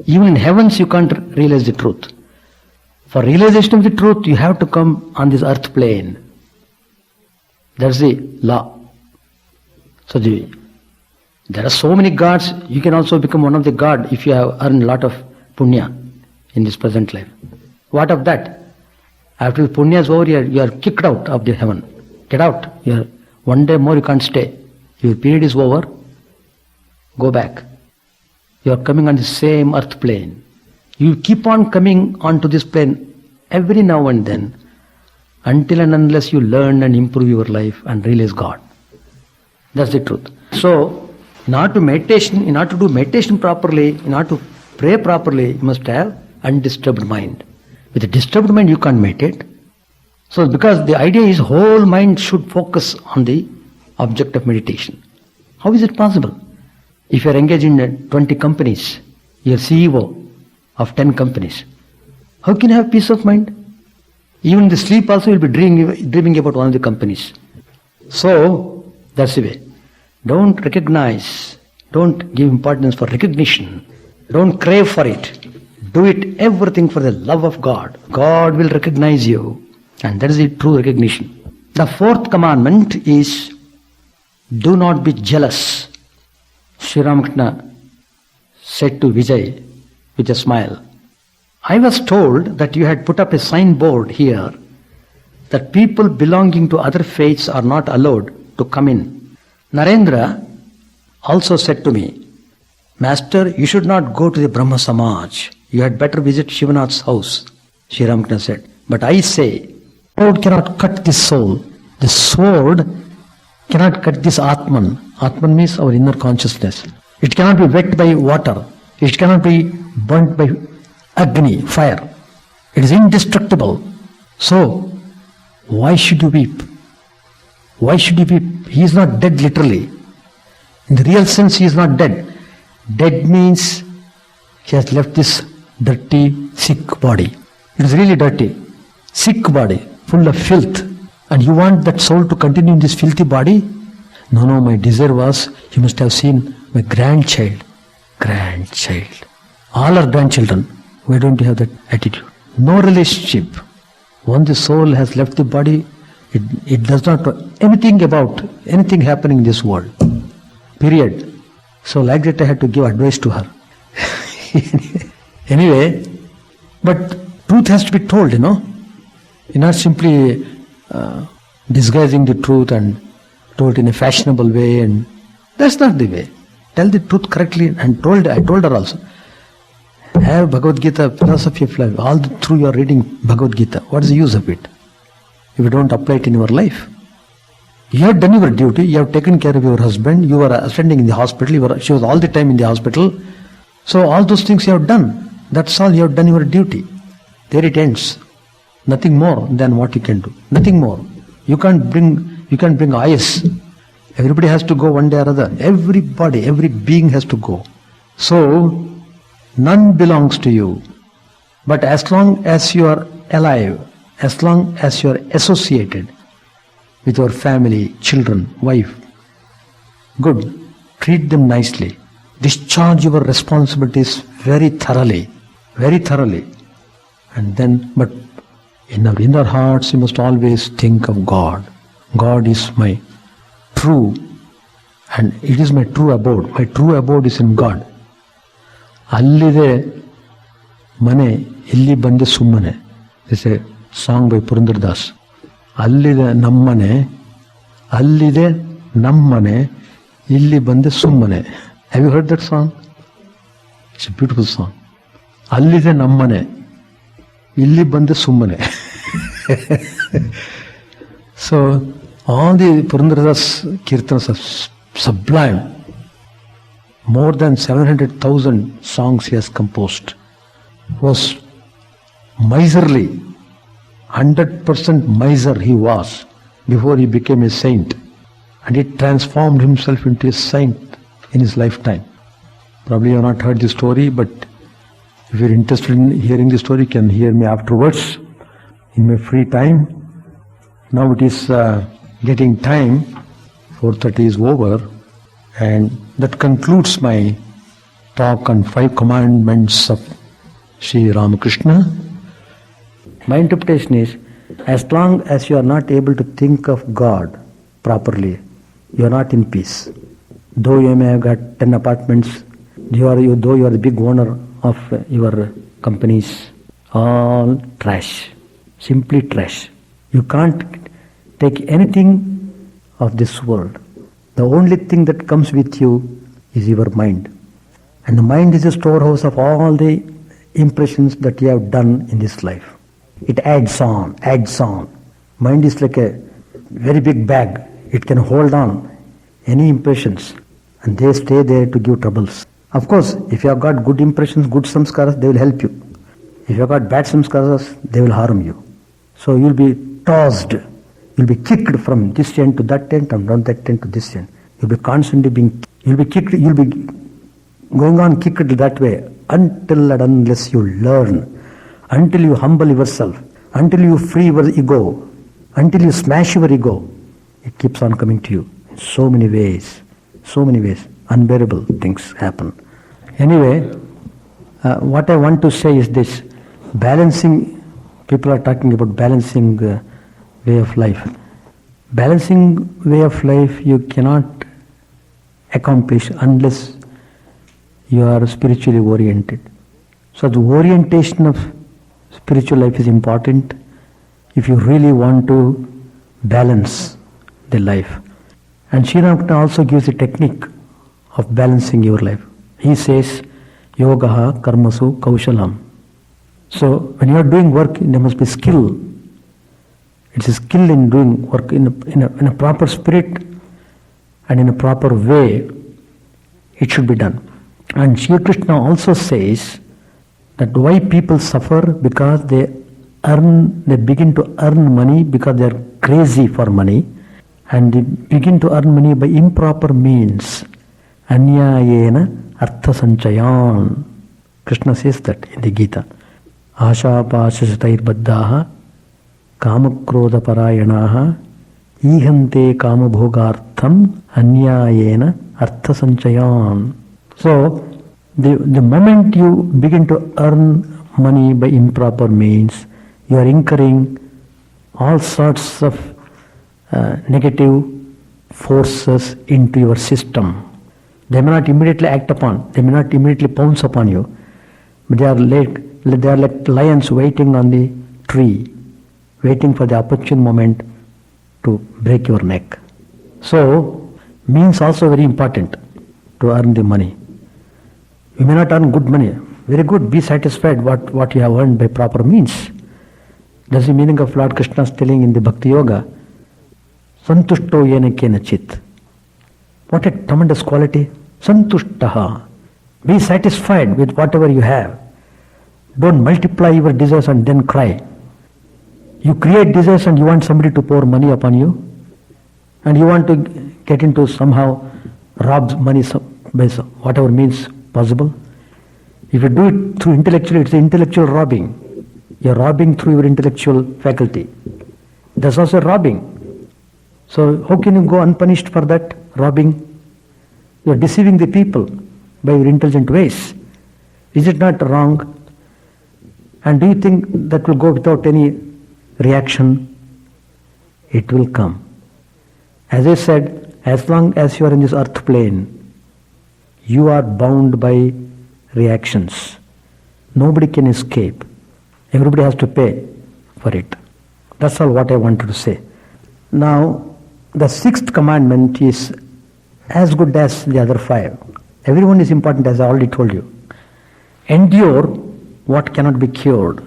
Even in heavens, you can't realize the truth. For realization of the truth, you have to come on this earth plane. That's the law. So there are so many gods. You can also become one of the god if you have earned a lot of punya in this present life. What of that? After the punya is over, you are kicked out of the heaven. Get out. One day more you can't stay. Your period is over. Go back. You are coming on the same earth plane. You keep on coming onto this plane every now and then, until and unless you learn and improve your life and realize God. That's the truth. So, in order to do meditation properly, in order to pray properly, you must have undisturbed mind. With a disturbed mind, you can't meditate. So, because the idea is whole mind should focus on the object of meditation. How is it possible? If you are engaged in 20 companies, you are CEO of 10 companies, how can you have peace of mind? Even in the sleep also you will be dreaming about one of the companies. So, that's the way. Don't recognize, don't give importance for recognition, don't crave for it. Do it everything for the love of God. God will recognize you, and that is the true recognition. The fourth commandment is, do not be jealous. Sri Ramakrishna said to Vijay with a smile, I was told that you had put up a signboard here that people belonging to other faiths are not allowed to come in. Narendra also said to me, Master, you should not go to the Brahma Samaj. You had better visit Shivanath's house. Sri Ramakrishna said, but I say, sword cannot cut this soul. The sword cannot cut this Atman. Atman means our inner consciousness. It cannot be wet by water. It cannot be burnt by Agni, fire. It is indestructible. So, why should you weep? Why should you weep? He is not dead literally. In the real sense, he is not dead. Dead means he has left this dirty, sick body. It is really dirty. Sick body, full of filth. And you want that soul to continue in this filthy body? No, my desire was, you must have seen my grandchild. All are grandchildren. Why don't you have that attitude? No relationship. Once the soul has left the body, it does not know anything about anything happening in this world. Period. So like that I had to give advice to her. Anyway, but truth has to be told, You're not simply disguising the truth and told in a fashionable way, and that's not the way. Tell the truth correctly, and I told her also. Have Bhagavad Gita, philosophy of life. All through you are reading Bhagavad Gita. What is the use of it if you don't apply it in your life? You have done your duty. You have taken care of your husband. You were attending in the hospital. She was all the time in the hospital. So all those things you have done. That's all. You have done your duty. There it ends. Nothing more than what you can do. Nothing more. You can't bring eyes. Everybody has to go one day or other. Everybody, every being has to go. So none belongs to you. But as long as you are alive, as long as you are associated with your family, children, wife, good, treat them nicely. Discharge your responsibilities very thoroughly. And then, but in our inner hearts, you must always think of God. God is my true, and it is my true abode. My true abode is in God. Allide mane, illi bande summane. This is a song by Purandar Das. Allide nammane, illi bande summane. Have you heard that song? It's a beautiful song. Allide nammane, illi bande summane. So all the Purandar Das kirtans are sublime. More than 700,000 songs he has composed. Was miserly, 100% miser he was before he became a saint. And he transformed himself into a saint in his lifetime. Probably you have not heard the story, but if you are interested in hearing the story, you can hear me afterwards in my free time. Now it is getting time, 4:30 is over, and that concludes my talk on 5 commandments of Sri Ramakrishna. My interpretation is, as long as you are not able to think of God properly, you are not in peace. Though you may have got 10 apartments, though you are the big owner of your companies, all trash, simply trash. You can't take anything of this world. The only thing that comes with you is your mind. And the mind is a storehouse of all the impressions that you have done in this life. It adds on. Mind is like a very big bag. It can hold on any impressions, and they stay there to give troubles. Of course, if you have got good impressions, good samskaras, they will help you. If you have got bad samskaras, they will harm you. So you will be tossed. You'll be kicked from this end to that end, and from that end to this end. You'll be constantly you'll be kicked, you'll be going on kicked that way until and unless you learn, until you humble yourself, until you free your ego, until you smash your ego. It keeps on coming to you in so many ways. Unbearable things happen. Anyway, what I want to say is this: balancing. People are talking about balancing way of life. Balancing way of life you cannot accomplish unless you are spiritually oriented. So the orientation of spiritual life is important if you really want to balance the life. And Sri Ramakrishna also gives a technique of balancing your life. He says, Yogaha karmasu kaushalam. So when you are doing work, there must be skill. It's a skill in doing work in a proper spirit and in a proper way. It should be done. And Sri Krishna also says that why people suffer, because they begin to earn money because they are crazy for money, and they begin to earn money by improper means. Anyayena artha sanchayan. Krishna says that in the Gita. Asha pasasatair baddhaha kamakrodha parayanaha ihante kamabhogartham anyayena artha sanchayan. So, the moment you begin to earn money by improper means, you are incurring all sorts of negative forces into your system. They may not immediately act upon, they may not immediately pounce upon you, but they are like lions waiting on the tree, waiting for the opportune moment to break your neck. So, means also very important to earn the money. You may not earn good money, Very good, be satisfied what you have earned by proper means. That's the meaning of Lord Krishna's telling in the Bhakti Yoga, Santushto yena kenachit. What a tremendous quality. Santushtaha. Be satisfied with whatever you have. Don't multiply your desires and then cry. You create desires and you want somebody to pour money upon you, and you want to get into somehow rob money by whatever means possible. If you do it through intellectual, it's intellectual robbing. You're robbing through your intellectual faculty. That's also robbing. So how can you go unpunished for that robbing? You're deceiving the people by your intelligent ways. Is it not wrong? And do you think that will go without any reaction? It will come. As I said, as long as you are in this earth plane, you are bound by reactions. Nobody can escape. Everybody has to pay for it. That's all what I wanted to say. Now, the sixth commandment is as good as the other five. Everyone is important, as I already told you. Endure what cannot be cured.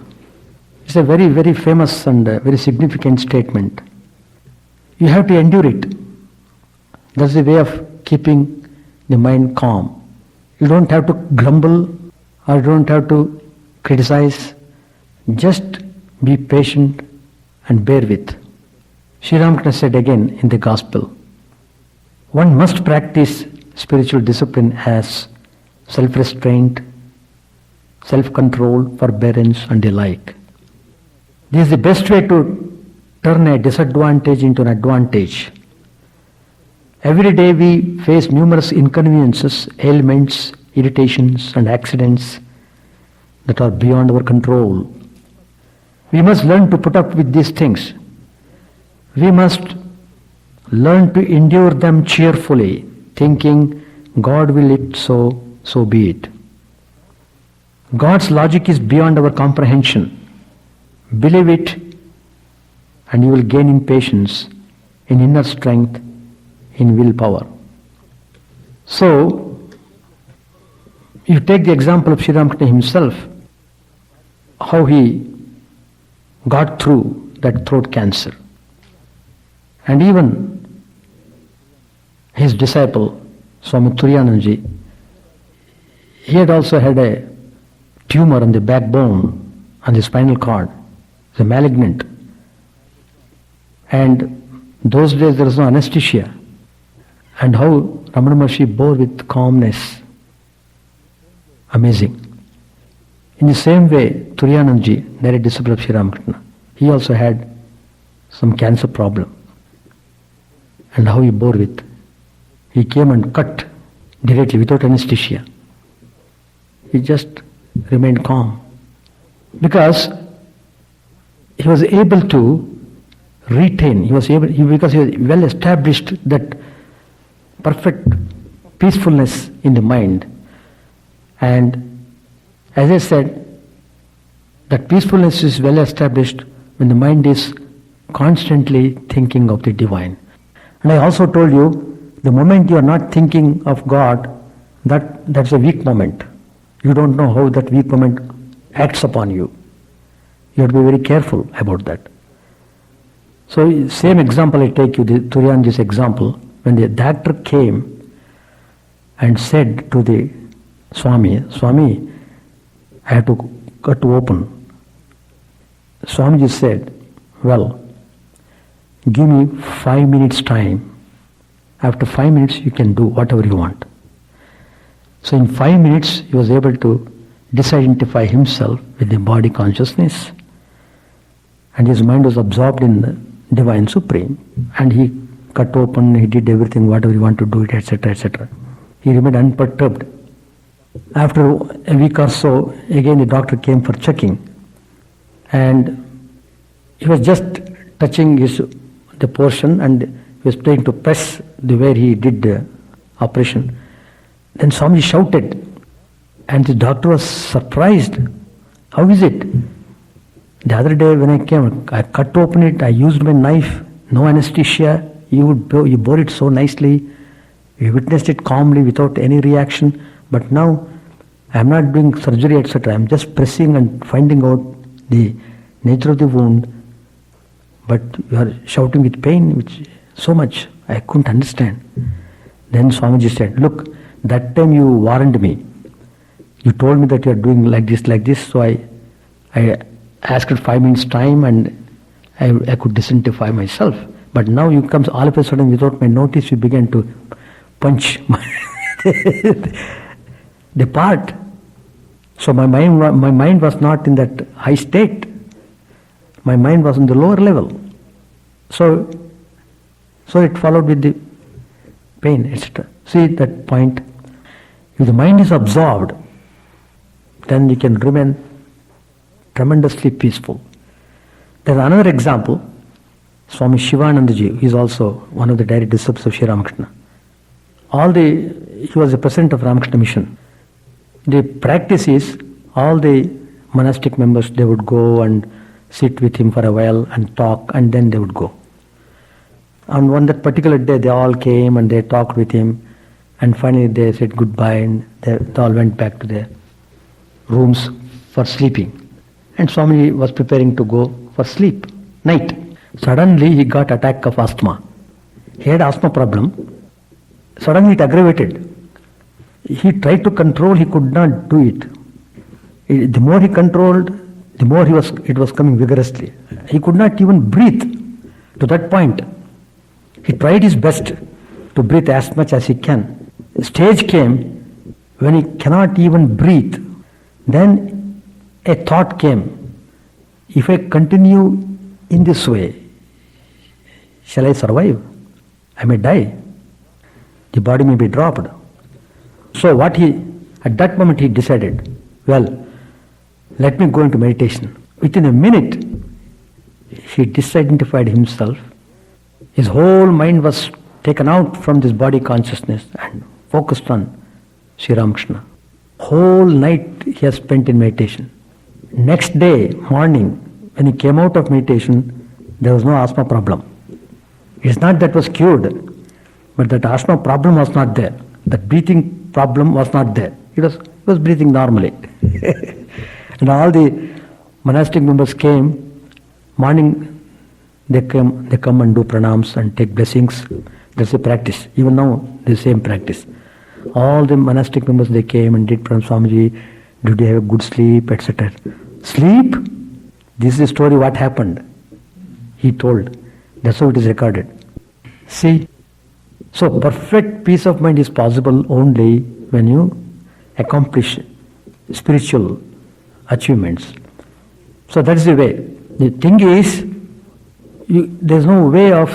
It's a very, very famous and very significant statement. You have to endure it. That's the way of keeping the mind calm. You don't have to grumble or you don't have to criticize. Just be patient and bear with. Sri Ramakrishna said again in the Gospel, one must practice spiritual discipline as self-restraint, self-control, forbearance and the like. This is the best way to turn a disadvantage into an advantage. Every day we face numerous inconveniences, ailments, irritations and accidents that are beyond our control. We must learn to put up with these things. We must learn to endure them cheerfully, thinking, God will it, so be it. God's logic is beyond our comprehension. Believe it, and you will gain in patience, in inner strength, in willpower. So, you take the example of Sri Ramakrishna himself, how he got through that throat cancer. And even his disciple, Swami Chidananda, he had also had a tumor on the backbone, on the spinal cord. It's a malignant. And those days there was no anesthesia. And how Ramana Maharshi bore with calmness. Amazing. In the same way, Turiyananji, direct disciple of Sri Ramakrishna, he also had some cancer problem. And how he bore with. He came and cut directly without anesthesia. He just remained calm. Because he was able to retain, because he was well established that perfect peacefulness in the mind. And as I said, that peacefulness is well established when the mind is constantly thinking of the divine. And I also told you, the moment you are not thinking of God, that's a weak moment. You don't know how that weak moment acts upon you. You have to be very careful about that. So, same example I take you, the Turiyanji's example, when the doctor came and said to the Swami, I have to cut open. Swamiji said, well, give me 5 minutes time. After 5 minutes you can do whatever you want. So in 5 minutes he was able to disidentify himself with the body consciousness, and his mind was absorbed in the Divine Supreme, and he cut open, he did everything, whatever he wanted to do it, etc., etc. He remained unperturbed. After a week or so, again the doctor came for checking, and he was just touching the portion, and he was trying to press the where he did the operation. Then Swami shouted, and the doctor was surprised. How is it? The other day when I came, I cut open it, I used my knife, no anesthesia, you bore it so nicely, you witnessed it calmly without any reaction, but now I am not doing surgery, etc. I am just pressing and finding out the nature of the wound. But you are shouting with pain, which so much I couldn't understand. Then Swamiji said, look, that time you warned me. You told me that you are doing like this, so I asked 5 minutes time and I could disidentify myself. But now you come all of a sudden without my notice, you began to punch the part. So my mind was not in that high state. My mind was on the lower level. So it followed with the pain, etc. See that point. If the mind is absorbed, then you can remain tremendously peaceful. There's another example. Swami Chidananda Ji, he is also one of the direct disciples of Sri Ramakrishna. He was the president of Ramakrishna Mission. The practice is, all the monastic members, they would go and sit with him for a while and talk, and then they would go. And on that particular day, they all came and they talked with him, and finally they said goodbye, and they all went back to their rooms for sleeping. And Swami was preparing to go for sleep, night. Suddenly he got attack of asthma. He had asthma problem. Suddenly it aggravated. He tried to control, he could not do it. The more he controlled, the more it was coming vigorously. He could not even breathe to that point. He tried his best to breathe as much as he can. The stage came when he cannot even breathe. Then a thought came, if I continue in this way, shall I survive? I may die. The body may be dropped. So at that moment he decided, well, let me go into meditation. Within a minute, he disidentified himself. His whole mind was taken out from this body consciousness and focused on Sri Ramakrishna. Whole night he has spent in meditation. Next day, morning, when he came out of meditation, there was no asthma problem. It's not that was cured, but that asthma problem was not there. That breathing problem was not there. He was breathing normally. And all the monastic members came. Morning they come and do pranams and take blessings. That's a practice. Even now, the same practice. All the monastic members, they came and did pranam. Swamiji, did you have a good sleep, etc. Sleep? This is the story what happened. He told. That's how it is recorded. See, so perfect peace of mind is possible only when you accomplish spiritual achievements. So that is the way. The thing is, there is no way of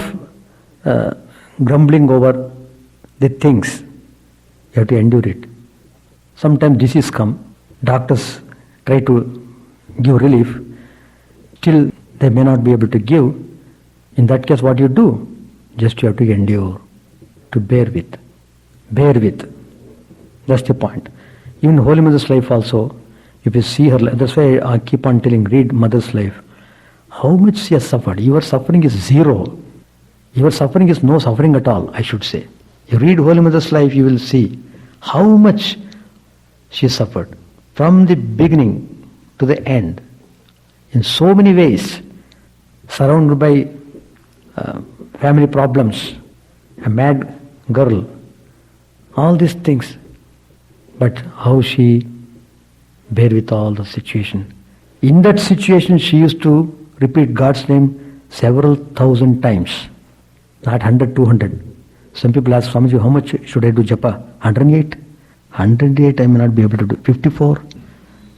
grumbling over the things. You have to endure it. Sometimes disease come, doctors try to give relief, still they may not be able to give. In that case, what you do? Just you have to endure, to bear with. Bear with. That's the point. Even Holy Mother's life also, if you see her life, that's why I keep on telling, read Mother's life. How much she has suffered. Your suffering is zero. Your suffering is no suffering at all, I should say. You read Holy Mother's life, you will see how much she suffered. From the beginning to the end. In so many ways. Surrounded by family problems. A mad girl. All these things. But how she bear with all the situation. In that situation, she used to repeat God's name several thousand times. Not 100, 200. Some people ask Swamiji, how much should I do japa? 108? 108 I may not be able to do. 54?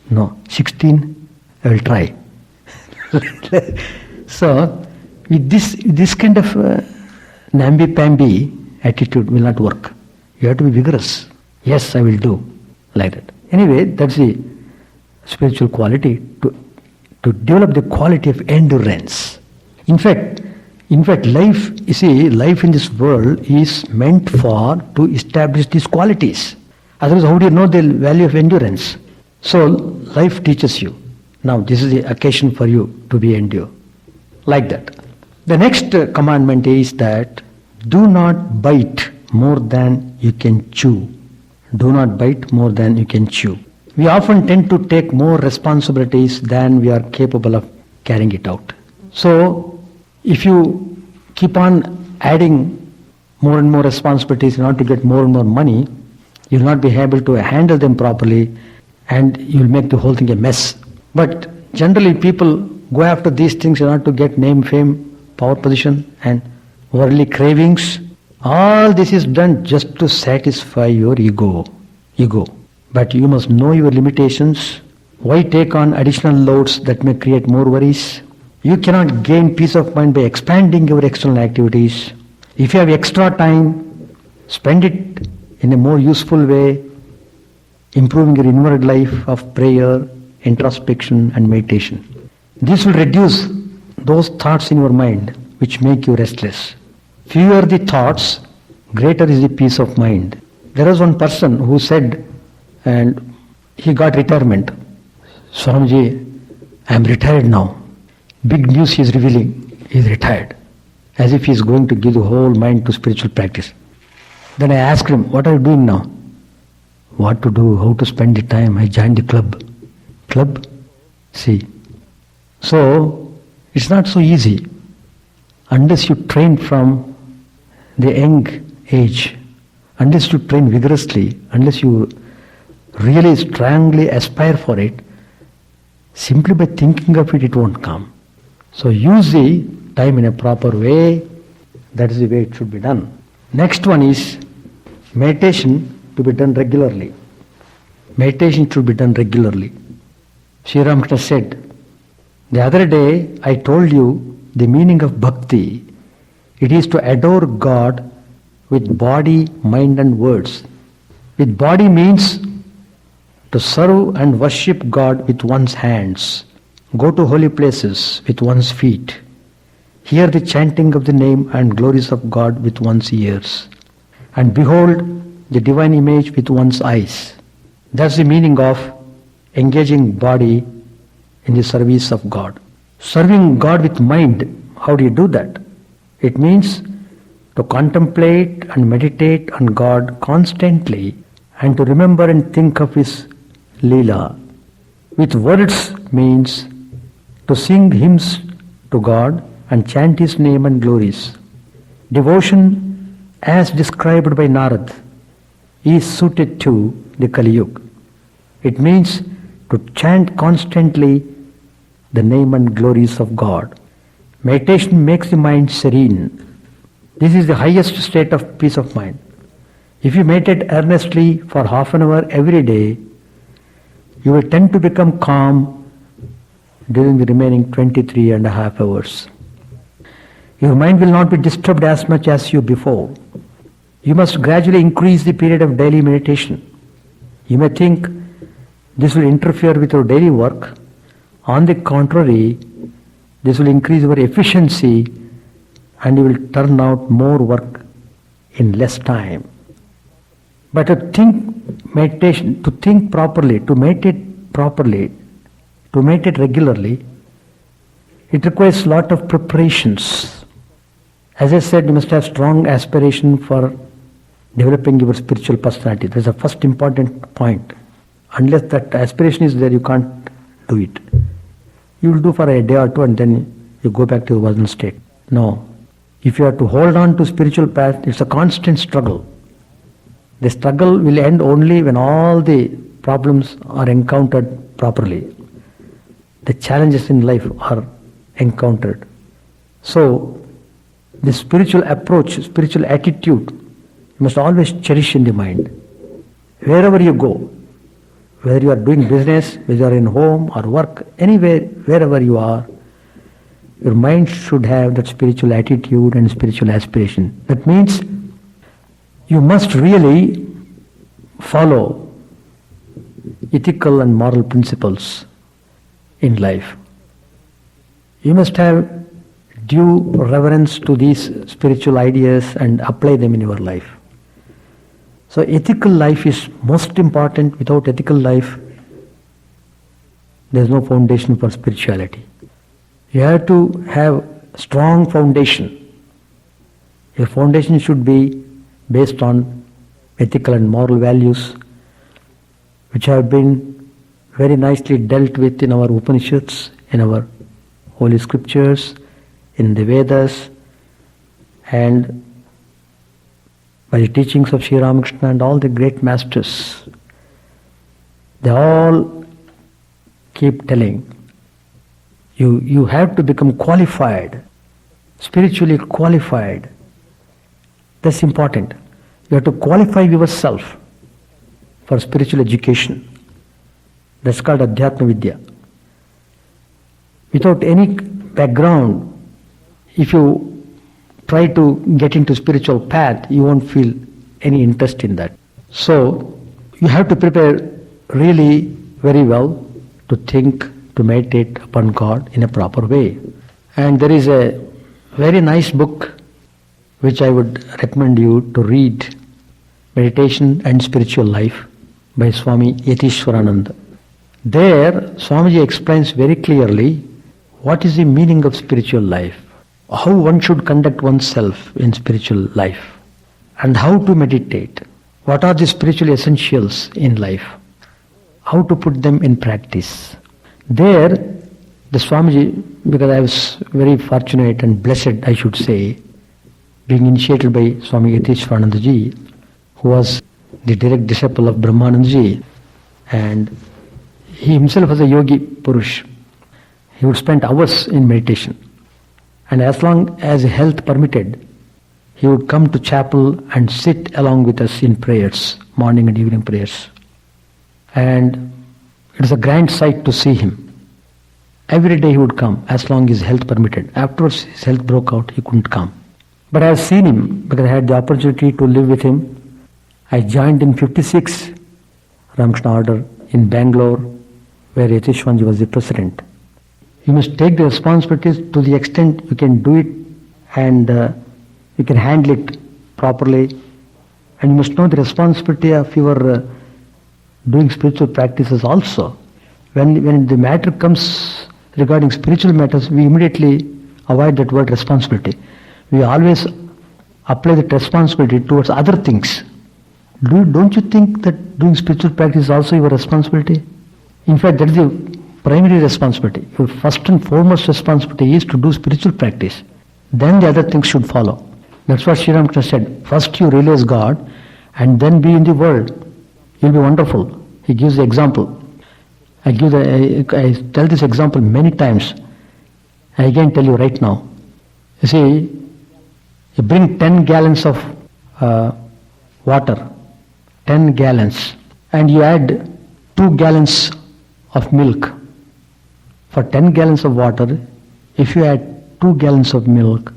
No. 16? I will try. So, with this kind of namby-pamby attitude will not work. You have to be vigorous. Yes, I will do. Like that. Anyway, that's the spiritual quality, to develop the quality of endurance. In fact, life, you see, life in this world is meant to establish these qualities. Otherwise, how do you know the value of endurance? So, life teaches you. Now, this is the occasion for you to be endure. Like that. The next commandment is that do not bite more than you can chew. Do not bite more than you can chew. We often tend to take more responsibilities than we are capable of carrying it out. So, if you keep on adding more and more responsibilities in order to get more and more money, you will not be able to handle them properly and you will make the whole thing a mess. But generally people go after these things in order to get name, fame, power, position and worldly cravings. All this is done just to satisfy your ego. But you must know your limitations. Why take on additional loads that may create more worries? You cannot gain peace of mind by expanding your external activities. If you have extra time, spend it in a more useful way, improving your inward life of prayer, introspection and meditation. This will reduce those thoughts in your mind which make you restless. Fewer the thoughts, greater is the peace of mind. There was one person who said, and he got retirement, Swamiji, I am retired now. Big news he is revealing, he is retired. As if he is going to give the whole mind to spiritual practice. Then I asked him, what are you doing now? What to do, how to spend the time? I joined the club. Club? See. So, it's not so easy. Unless you train from the young age, unless you train vigorously, unless you really strongly aspire for it, simply by thinking of it, it won't come. So use the time in a proper way. That is the way it should be done. Next one is meditation to be done regularly. Meditation should be done regularly. Sri Ramakrishna said, the other day I told you the meaning of bhakti. It is to adore God with body, mind and words. With body means to serve and worship God with one's hands, go to holy places with one's feet, hear the chanting of the name and glories of God with one's ears, and behold the divine image with one's eyes. That's the meaning of engaging body in the service of God. Serving God with mind, how do you do that? It means to contemplate and meditate on God constantly and to remember and think of His Leela. With words means to sing hymns to God and chant His name and glories. Devotion, as described by Narad, is suited to the Kali Yuga. It means to chant constantly the name and glories of God. Meditation makes the mind serene. This is the highest state of peace of mind. If you meditate earnestly for half an hour every day, you will tend to become calm during the remaining 23 and a half hours. Your mind will not be disturbed as much as you before. You must gradually increase the period of daily meditation. You may think this will interfere with your daily work. On the contrary, this will increase your efficiency and you will turn out more work in less time. But to think meditation, to think properly, to meditate properly, to meditate regularly, it requires a lot of preparations. As I said, you must have strong aspiration for developing your spiritual personality. That's the first important point. Unless that aspiration is there, you can't do it. You will do for a day or two and then you go back to the original state. No. If you have to hold on to spiritual path, it's a constant struggle. The struggle will end only when all the problems are encountered properly. The challenges in life are encountered. So, the spiritual approach, spiritual attitude, you must always cherish in the mind. Wherever you go, whether you are doing business, whether you are in home or work, anywhere, wherever you are, your mind should have that spiritual attitude and spiritual aspiration. That means you must really follow ethical and moral principles in life. You must have due reverence to these spiritual ideas and apply them in your life. So ethical life is most important. Without ethical life, there is no foundation for spirituality. You have to have strong foundation. Your foundation should be based on ethical and moral values which have been very nicely dealt with in our Upanishads, in our holy scriptures, in the Vedas, and by the teachings of Sri Ramakrishna and all the great masters. They all keep telling, you have to become qualified, spiritually qualified. That's important. You have to qualify yourself for spiritual education. That's called Adhyatma Vidya. Without any background, if you try to get into spiritual path, you won't feel any interest in that. So, you have to prepare really very well to think, to meditate upon God in a proper way. And there is a very nice book which I would recommend you to read, Meditation and Spiritual Life by Swami Yatishwarananda. There, Swamiji explains very clearly what is the meaning of spiritual life, how one should conduct oneself in spiritual life, and how to meditate, what are the spiritual essentials in life, how to put them in practice. There, the Swamiji, because I was very fortunate and blessed, I should say, being initiated by Swami Yatishwarananda ji, who was the direct disciple of Brahmananda ji, and he himself was a yogi purush. He would spend hours in meditation, and as long as health permitted, he would come to chapel and sit along with us in prayers, morning and evening prayers. And it is a grand sight to see him. Every day he would come as long as health permitted. Afterwards his health broke out, he couldn't come. But I have seen him because I had the opportunity to live with him. I joined in 56 Ramakrishna order in Bangalore, where Yatishwanji was the president. You must take the responsibilities to the extent you can do it, and you can handle it properly, and you must know the responsibility of your doing spiritual practices also. When the matter comes regarding spiritual matters, we immediately avoid that word responsibility. We always apply that responsibility towards other things. Don't you think that doing spiritual practice is also your responsibility? In fact, that is the primary responsibility. Your first and foremost responsibility is to do spiritual practice. Then the other things should follow. That's what Sri Ramakrishna said. First you realize God, and then be in the world. You'll be wonderful. He gives the example. I tell this example many times. I again tell you right now. You see, you bring 10 gallons of water, 10 gallons, and you add 2 gallons of milk. For 10 gallons of water, if you add 2 gallons of milk,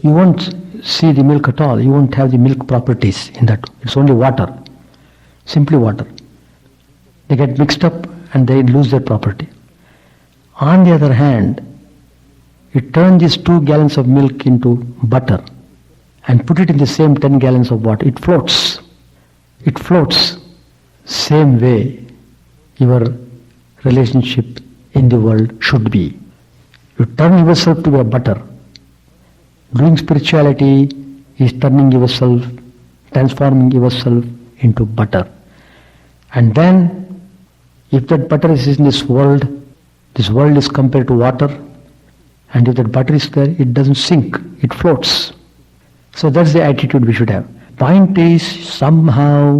you won't see the milk at all. You won't have the milk properties in that. It's only water, simply water. They get mixed up and they lose their property. On the other hand, you turn these 2 gallons of milk into butter and put it in the same 10 gallons of water. It floats. It floats. Same way your relationship in the world should be. You turn yourself to be a butter. Doing spirituality is turning yourself, transforming yourself into butter. And then, if that butter is in this world is compared to water, and if that butter is there, it doesn't sink, it floats. So that's the attitude we should have. Point is, somehow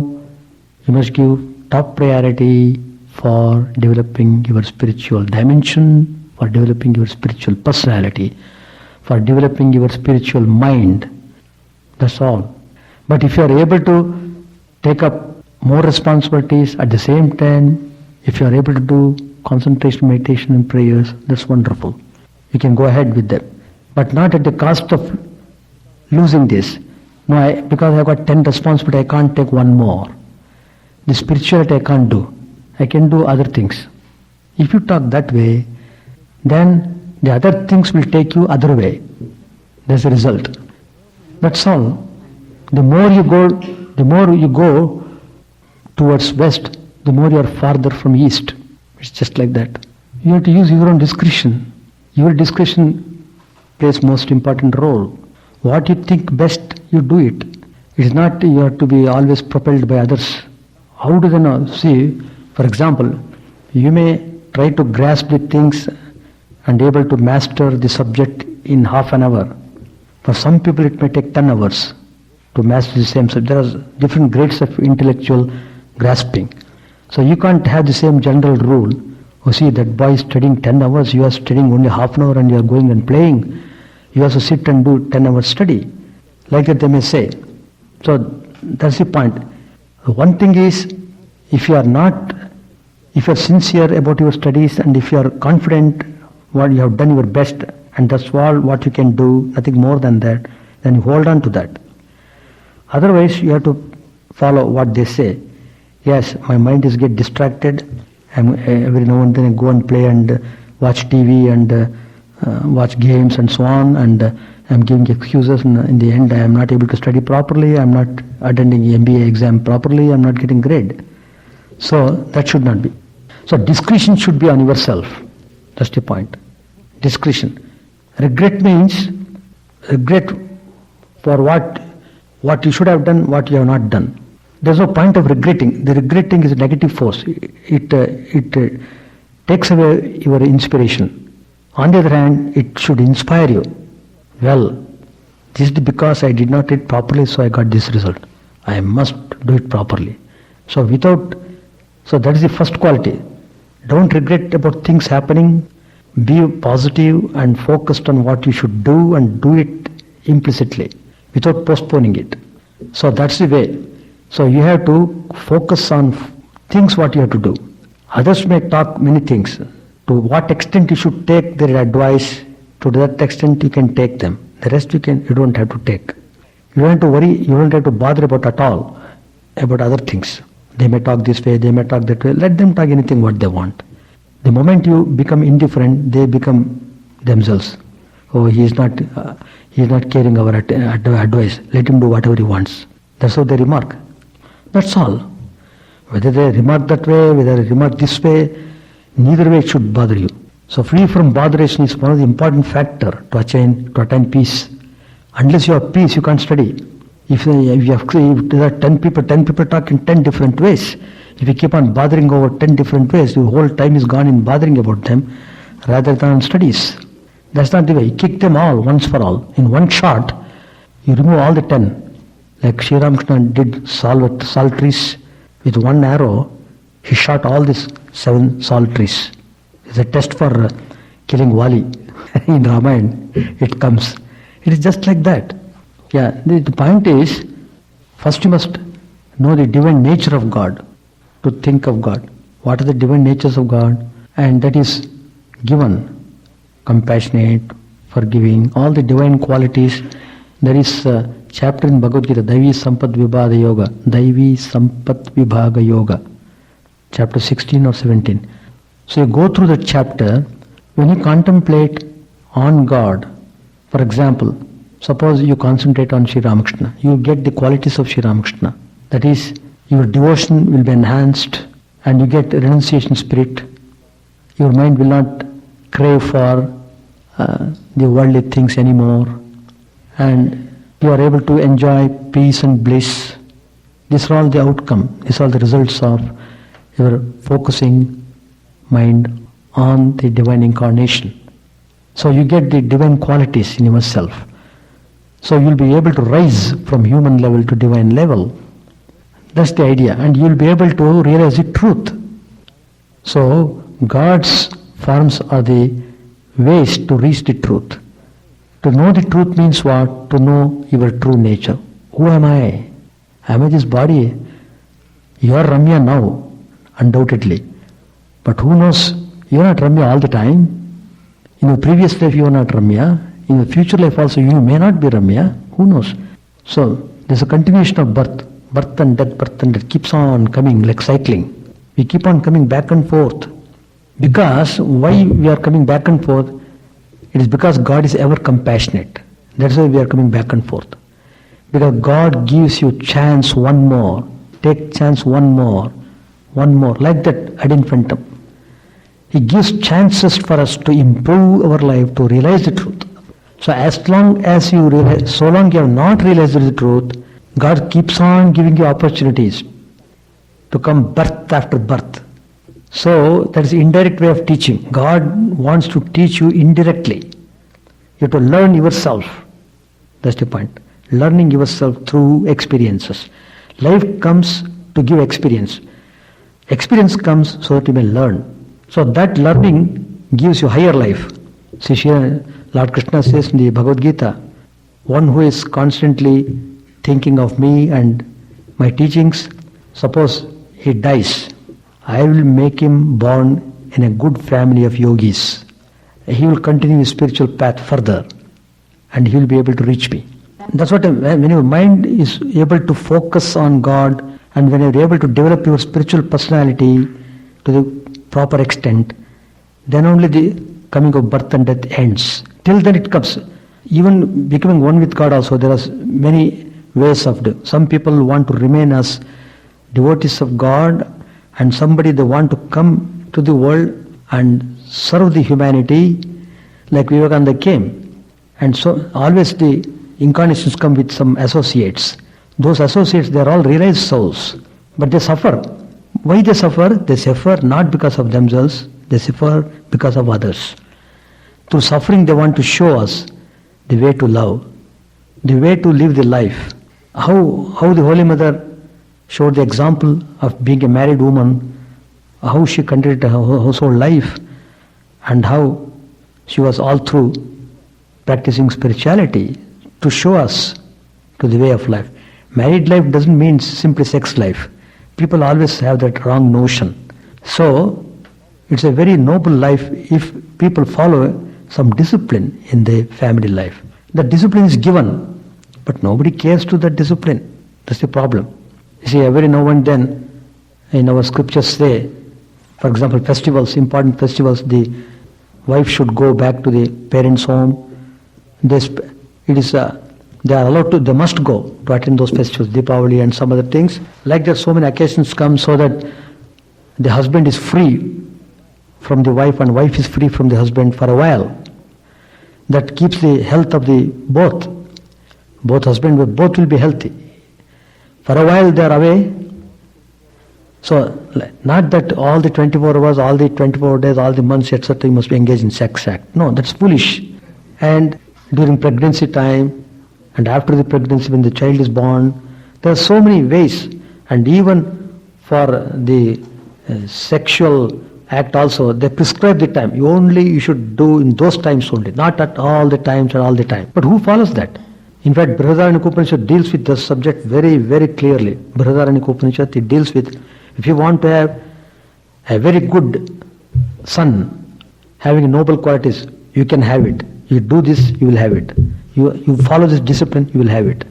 you must give top priority for developing your spiritual dimension, for developing your spiritual personality, for developing your spiritual mind. That's all. But if you are able to take up more responsibilities at the same time, if you are able to do concentration, meditation and prayers, that's wonderful. You can go ahead with them. But not at the cost of losing this. No, because I've got 10 responsibilities, I can't take one more. The spirituality I can't do. I can do other things. If you talk that way, then the other things will take you other way. That's the result. That's all. The more you go towards west, the more you are farther from east. It's just like that. You have to use your own discretion. Your discretion plays most important role. What you think best, you do it. It is not you have to be always propelled by others. How do they know? See, for example, You may try to grasp the things and able to master the subject in half an hour. For some people it may take 10 hours to master the same subject. There are different grades of intellectual grasping. So you can't have the same general rule. Oh, see, that boy is studying 10 hours, you are studying only half an hour and you are going and playing. You have to sit and do 10 hours study. Like that they may say. So that's the point. One thing is, if you are sincere about your studies and if you are confident what you have done your best and that's all what you can do, nothing more than that, then you hold on to that. Otherwise, you have to follow what they say. Yes, my mind is get distracted. Every now and then I go and play and watch TV and watch games and so on, and I'm giving excuses, and in the end I am not able to study properly, I'm not attending MBA exam properly, I'm not getting grade. So that should not be. So discretion should be on yourself. That's the point. Discretion. Regret means regret for what you should have done, what you have not done. There's no point of regretting. The regretting is a negative force. It takes away your inspiration. On the other hand, it should inspire you. Well, this is because I did not do it properly, so I got this result. I must do it properly. So that is the first quality. Don't regret about things happening. Be positive and focused on what you should do and do it implicitly without postponing it. So that's the way. So you have to focus on things what you have to do. Others may talk many things. To what extent you should take their advice, to that extent you can take them. The rest you don't have to take. You don't have to worry, you don't have to bother about at all, about other things. They may talk this way, they may talk that way. Let them talk anything what they want. The moment you become indifferent, they become themselves. Oh, he is not caring our advice. Let him do whatever he wants. That's how they remark. That's all. Whether they remark that way, whether they remark this way, neither way it should bother you. So free from botheration is one of the important factors to attain peace. Unless you have peace, you can't study. If there are 10 people talk in 10 different ways. If you keep on bothering over 10 different ways, your whole time is gone in bothering about them rather than on studies. That's not the way. You kick them all once for all. In one shot, you remove all the 10. Like Sri Ramakrishna did salt trees with one arrow, he shot all these 7 salt trees. It's a test for killing Wali. In Ramayana, it comes. It is just like that. Yeah, the point is, first you must know the divine nature of God, to think of God. What are the divine natures of God? And that is given. Compassionate, forgiving, all the divine qualities. There is a chapter in Bhagavad Gita, Daivi Sampat Vibhaga Yoga. Daivi Sampat Vibhaga Yoga. Chapter 16 or 17. So you go through that chapter, when you contemplate on God, for example, suppose you concentrate on Sri Ramakrishna, you get the qualities of Sri Ramakrishna. That is, your devotion will be enhanced and you get renunciation spirit. Your mind will not crave for the worldly things anymore, and you are able to enjoy peace and bliss. These are all the outcome. These are the results of your focusing mind on the divine incarnation. So you get the divine qualities in yourself. So you'll be able to rise from human level to divine level. That's the idea. And you'll be able to realize the truth. So God's forms are the ways to reach the truth. To know the truth means what? To know your true nature. Who am I? Am I this body? You are Ramya now, undoubtedly. But who knows? You are not Ramya all the time. In your previous life you are not Ramya. In the future life also you may not be Ramya. Who knows? So there's a continuation of birth. Birth and death keeps on coming like cycling. We keep on coming back and forth. Because why we are coming back and forth? It is because God is ever compassionate. That's why we are coming back and forth. Because God gives you chance one more. Take chance one more. Like that ad infinitum. He gives chances for us to improve our life, to realize the truth. So as long as you realize, so long you have not realized the truth, God keeps on giving you opportunities to come birth after birth. So that is indirect way of teaching. God wants to teach you indirectly. You have to learn yourself. That's the point. Learning yourself through experiences. Life comes to give experience. Experience comes so that you may learn. So that learning gives you higher life. See, Lord Krishna says in the Bhagavad Gita, one who is constantly thinking of me and my teachings, suppose he dies, I will make him born in a good family of yogis. He will continue his spiritual path further and he will be able to reach me. That's what, when your mind is able to focus on God and when you're able to develop your spiritual personality to the proper extent, then only the coming of birth and death ends. Till then it comes. Even becoming one with God also, there are many ways of doing. Some people want to remain as devotees of God, and somebody they want to come to the world and serve the humanity like Vivekananda came. And so always the incarnations come with some associates. Those associates, they are all realized souls, but they suffer. Why they suffer? They suffer not because of themselves, they suffer because of others. Through suffering they want to show us the way to love, the way to live the life. How the Holy Mother showed the example of being a married woman, how she conducted her household life, and how she was all through practicing spirituality to show us to the way of life. Married life doesn't mean simply sex life. People always have that wrong notion. So it's a very noble life if people follow some discipline in the family life. The discipline is given, but nobody cares to that discipline. That's the problem. You see, every now and then in our scriptures say, for example, festivals, important festivals, the wife should go back to the parents' home. They are allowed to, they must go to attend those festivals, Deepavali and some other things. Like that, so many occasions come so that the husband is free from the wife and wife is free from the husband for a while. That keeps the health of the both husband, both will be healthy. For a while they are away. So, not that all the 24 hours, all the 24 days, all the months, etc., you must be engaged in sex act. No, that's foolish. And during pregnancy time, and after the pregnancy when the child is born, there are so many ways. And even for the sexual act also, they prescribe the time. You should do in those times only, not at all the times and all the time. But who follows that? In fact, Brihadaranyaka Upanishad deals with the subject very, very clearly. Brihadaranyaka Upanishad, it deals with, if you want to have a very good son, having noble qualities, you can have it. You do this, you will have it. You follow this discipline, you will have it.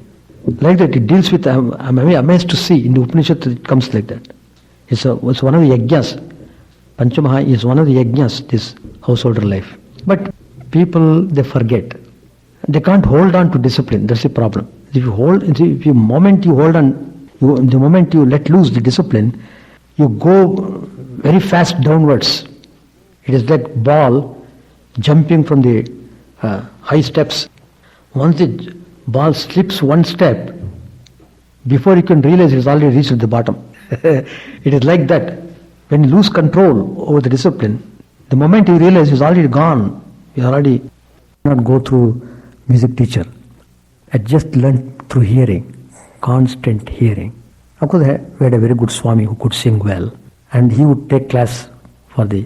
Like that, it deals with, I'm amazed to see, in the Upanishad it comes like that. It's one of the yajnas. Panchamaha is one of the yajnas, this householder life. But people, they forget. They can't hold on to discipline, that's the problem. The moment you let loose the discipline, you go very fast downwards. It is like ball jumping from the high steps. Once the ball slips one step, before you can realize it has already reached the bottom. It is like that. When you lose control over the discipline, the moment you realize it's already gone, you already not go through music teacher. I just learned through hearing, constant hearing. Of course, we had a very good Swami who could sing well, and he would take class for the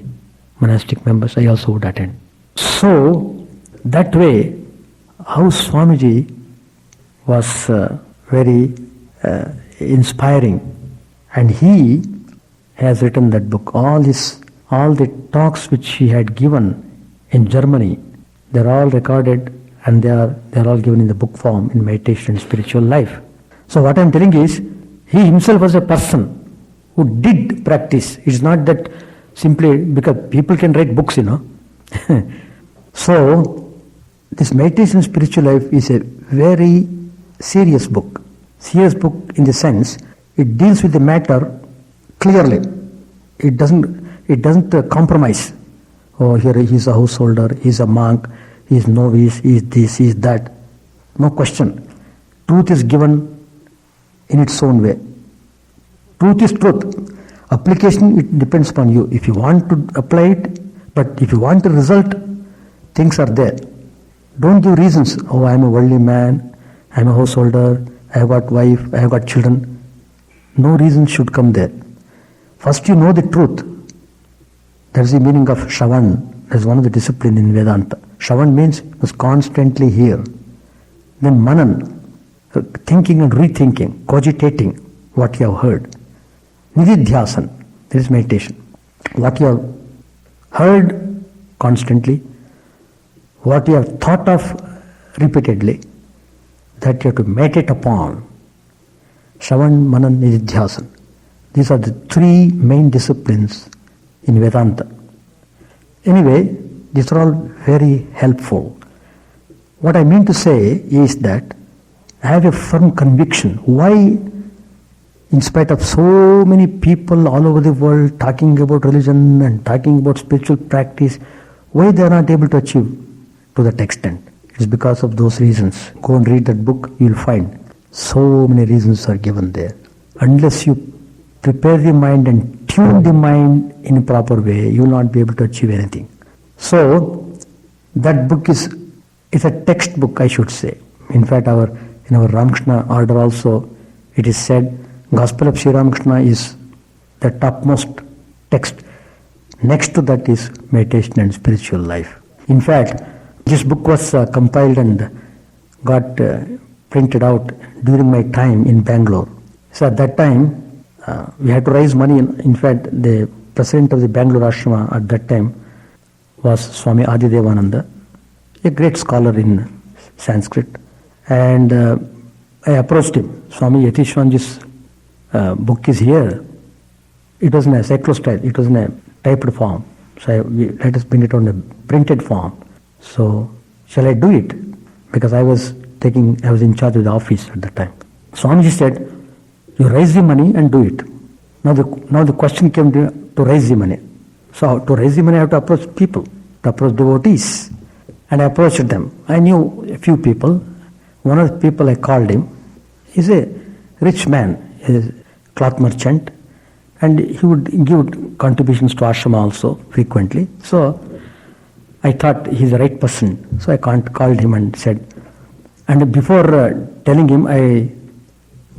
monastic members. I also would attend. So, that way, how Swamiji was very inspiring, and he has written that book. All the talks which he had given in Germany, they're all recorded and they're all given in the book form in meditation and spiritual life. So what I'm telling is, he himself was a person who did practice. It's not that simply because people can write books, So, this meditation and spiritual life is a very serious book. Serious book in the sense, it deals with the matter clearly. It doesn't compromise. Oh, here he is a householder, he is a monk, he is novice, he is this, he is that. No question. Truth is given in its own way. Truth is truth. Application, it depends upon you. If you want to apply it, but if you want the result, things are there. Don't give reasons. Oh, I am a worldly man, I am a householder, I have got wife, I have got children. No reason should come there. First you know the truth. That is the meaning of Shravan. That is one of the disciplines in Vedanta. Shravan means you must constantly hear. Then Manan, thinking and rethinking, cogitating what you have heard. Nididhyasan, that is meditation. What you have heard constantly, what you have thought of repeatedly, that you have to meditate upon. Shravan, Manan, Nididhyasan. These are the three main disciplines in Vedanta. Anyway, these are all very helpful. What I mean to say is that I have a firm conviction. Why, in spite of so many people all over the world talking about religion and talking about spiritual practice, why they are not able to achieve to that extent? It is because of those reasons. Go and read that book, you will find so many reasons are given there. Unless you prepare the mind and tune the mind in a proper way, you will not be able to achieve anything. So, that book is a textbook, I should say. In fact, in our Ramakrishna order also, it is said, Gospel of Sri Ramakrishna is the topmost text. Next to that is meditation and spiritual life. In fact, this book was compiled and got printed out during my time in Bangalore. So at that time, we had to raise money. In fact, the president of the Bangalore Ashrama at that time was Swami Adidevananda, a great scholar in Sanskrit. And I approached him. Swami Yatishwanji's book is here. It was in a cyclostyle. It was in a typed form. So let us bring it on a printed form. So shall I do it? Because I was in charge of the office at that time. Swamiji said, you raise the money and do it. Now the question came to raise the money. So to raise the money I have to approach people, to approach devotees. And I approached them. I knew a few people. One of the people I called him, he's a rich man, he's a cloth merchant, and he would give contributions to ashrama also frequently. So I thought he's the right person. So I called him and said, and before telling him, I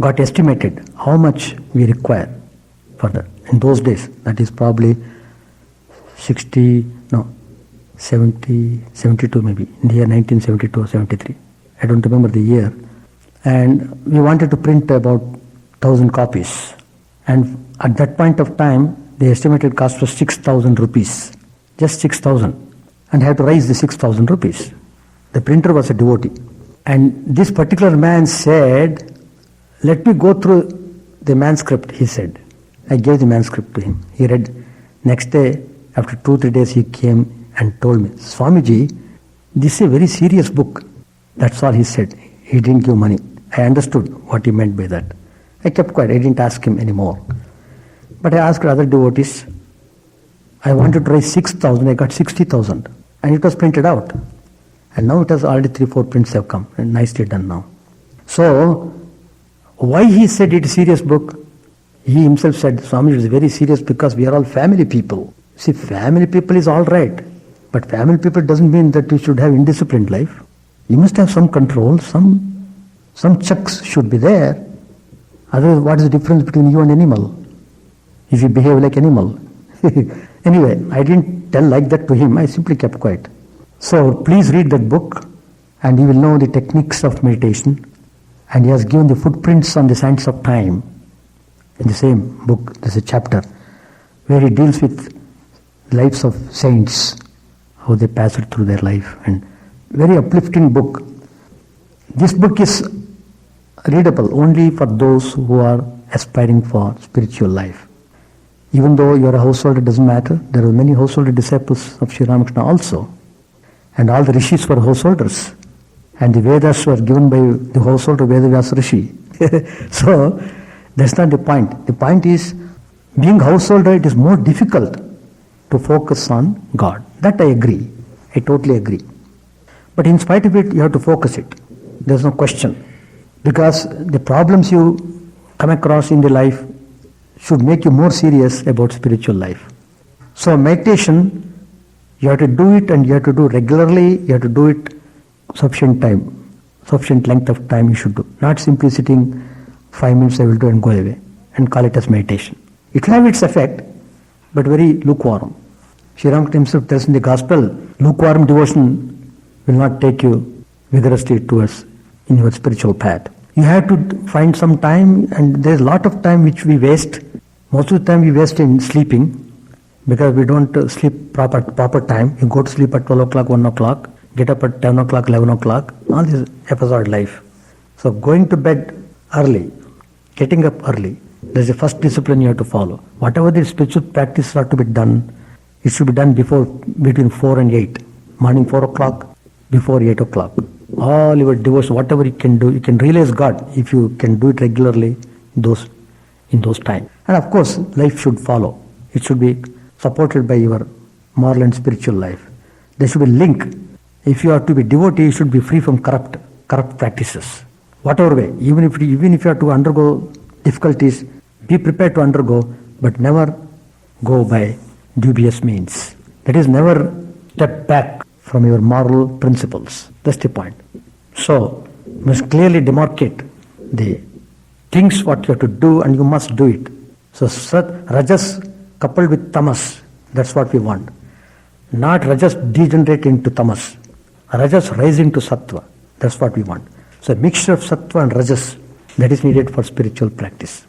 got estimated how much we require for that. In those days, that is probably 72 maybe, in the year 1972 or 73. I don't remember the year. And we wanted to print about 1,000 copies. And at that point of time, the estimated cost was 6,000 rupees. Just 6,000. And I had to raise the 6,000 rupees. The printer was a devotee. And this particular man said, let me go through the manuscript, he said. I gave the manuscript to him. He read. Next day, after 2-3 days, he came and told me, Swamiji, this is a very serious book. That's all he said. He didn't give money. I understood what he meant by that. I kept quiet. I didn't ask him anymore. But I asked other devotees. I wanted to raise 6,000. I got 60,000. And it was printed out. And now it has already 3-4 prints have come. And nicely done now. So, why he said it is a serious book? He himself said, Swami, it is very serious because we are all family people. See, family people is all right. But family people doesn't mean that you should have indisciplined life. You must have some control, some checks should be there. Otherwise, what is the difference between you and animal? If you behave like animal. Anyway, I didn't tell like that to him. I simply kept quiet. So please read that book and you will know the techniques of meditation. And he has given the footprints on the science of time. In the same book, there's a chapter where he deals with lives of saints, how they passed through their life, and very uplifting book. This book is readable only for those who are aspiring for spiritual life. Even though you are a householder, it doesn't matter. There are many householder disciples of Sri Ramakrishna also. And all the rishis were householders. And the Vedas were given by the householder Vedavyasa Rishi. So, that's not the point. The point is, being householder, it is more difficult to focus on God. That I agree. I totally agree. But in spite of it, you have to focus it. There's no question. Because the problems you come across in the life, should make you more serious about spiritual life. So meditation, you have to do it, and you have to do regularly. You have to do it sufficient time, sufficient length of time you should do. Not simply sitting 5 minutes I will do and go away and call it as meditation. It will have its effect, but very lukewarm. Sri Ramakrishna himself tells in the gospel, lukewarm devotion will not take you vigorously towards in your spiritual path. You have to find some time, and there is a lot of time which we waste. Most of the time we waste in sleeping, because we don't sleep proper time. You go to sleep at 12 o'clock, 1 o'clock, get up at 10 o'clock, 11 o'clock, all this episode life. So going to bed early, getting up early, there's the first discipline you have to follow. Whatever the spiritual practices are to be done, it should be done between 4 and 8. Morning 4 o'clock, before 8 o'clock. All your devotion, whatever you can do, you can realize God if you can do it regularly in those times. And of course, life should follow. It should be supported by your moral and spiritual life. There should be link. If you are to be devotee, you should be free from corrupt practices. Whatever way, even if you have to undergo difficulties, be prepared to undergo, but never go by dubious means. That is, never step back from your moral principles. That's the point. So, you must clearly demarcate the things what you have to do, and you must do it. So, rajas coupled with tamas, that's what we want. Not rajas degenerate into tamas. Rajas rising to sattva, that's what we want. So, a mixture of sattva and rajas, that is needed for spiritual practice.